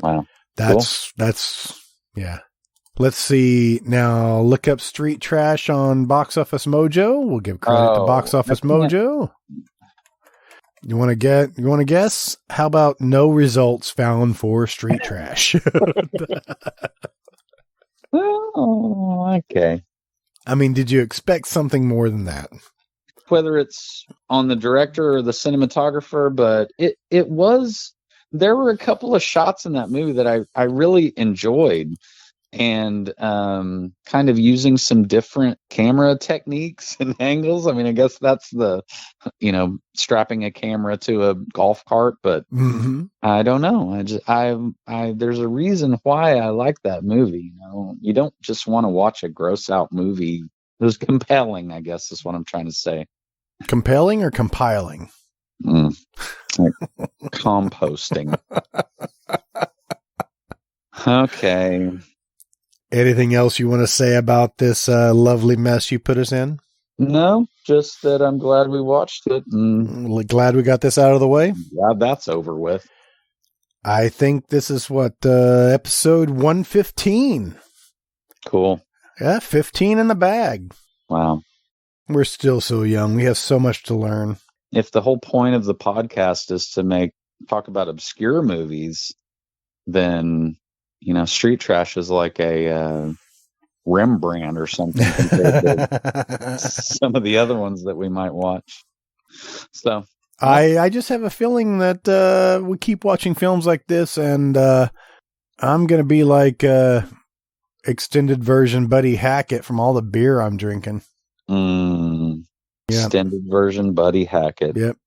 Wow. That's yeah. Let's see. Now look up Street Trash on Box Office Mojo. We'll give credit to Box Office Mojo. You want to guess? How about no results found for Street Trash? Oh, okay. I mean, did you expect something more than that? Whether it's on the director or the cinematographer, but there were a couple of shots in that movie that I really enjoyed, and kind of using some different camera techniques and angles. I mean, I guess that's the, strapping a camera to a golf cart, but I don't know. There's a reason why I like that movie. You don't just want to watch a gross out movie. It was compelling, I guess is what I'm trying to say. Compelling or compiling? Like composting. Okay. Anything else you want to say about this lovely mess you put us in? No, just that I'm glad we watched it. And glad we got this out of the way? Yeah, that's over with. I think this is episode 115. Cool. Yeah, 15 in the bag. Wow. We're still so young. We have so much to learn. If the whole point of the podcast is to talk about obscure movies, then, Street Trash is like a Rembrandt or something compared to some of the other ones that we might watch. So I just have a feeling that we keep watching films like this, and I'm going to be like extended version Buddy Hackett from all the beer I'm drinking. Extended version Buddy Hackett. Yep.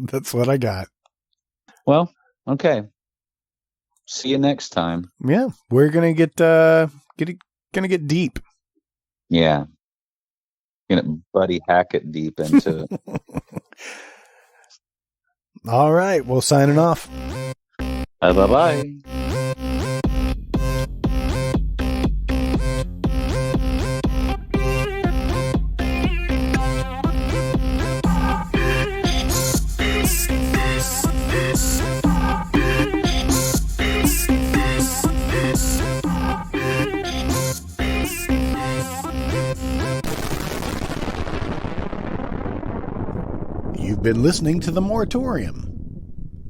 That's what I got. Well, okay. See you next time. Yeah, we're gonna get deep. Yeah, gonna Buddy Hackett deep into it. All right, well, signing off. Bye-bye. You've been listening to The Moratorium,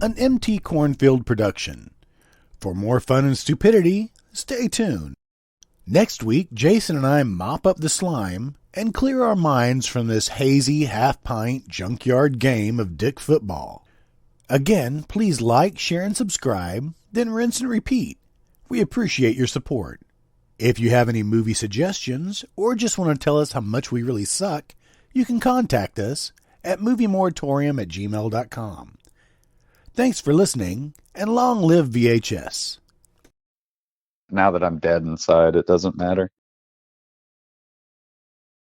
an MT Cornfield production. For more fun and stupidity, stay tuned. Next week, Jason and I mop up the slime and clear our minds from this hazy half-pint junkyard game of dick football. Again, please like, share, and subscribe, then rinse and repeat. We appreciate your support. If you have any movie suggestions or just want to tell us how much we really suck, you can contact us at moviemoratorium@gmail.com. Thanks for listening, and long live VHS. Now that I'm dead inside, it doesn't matter.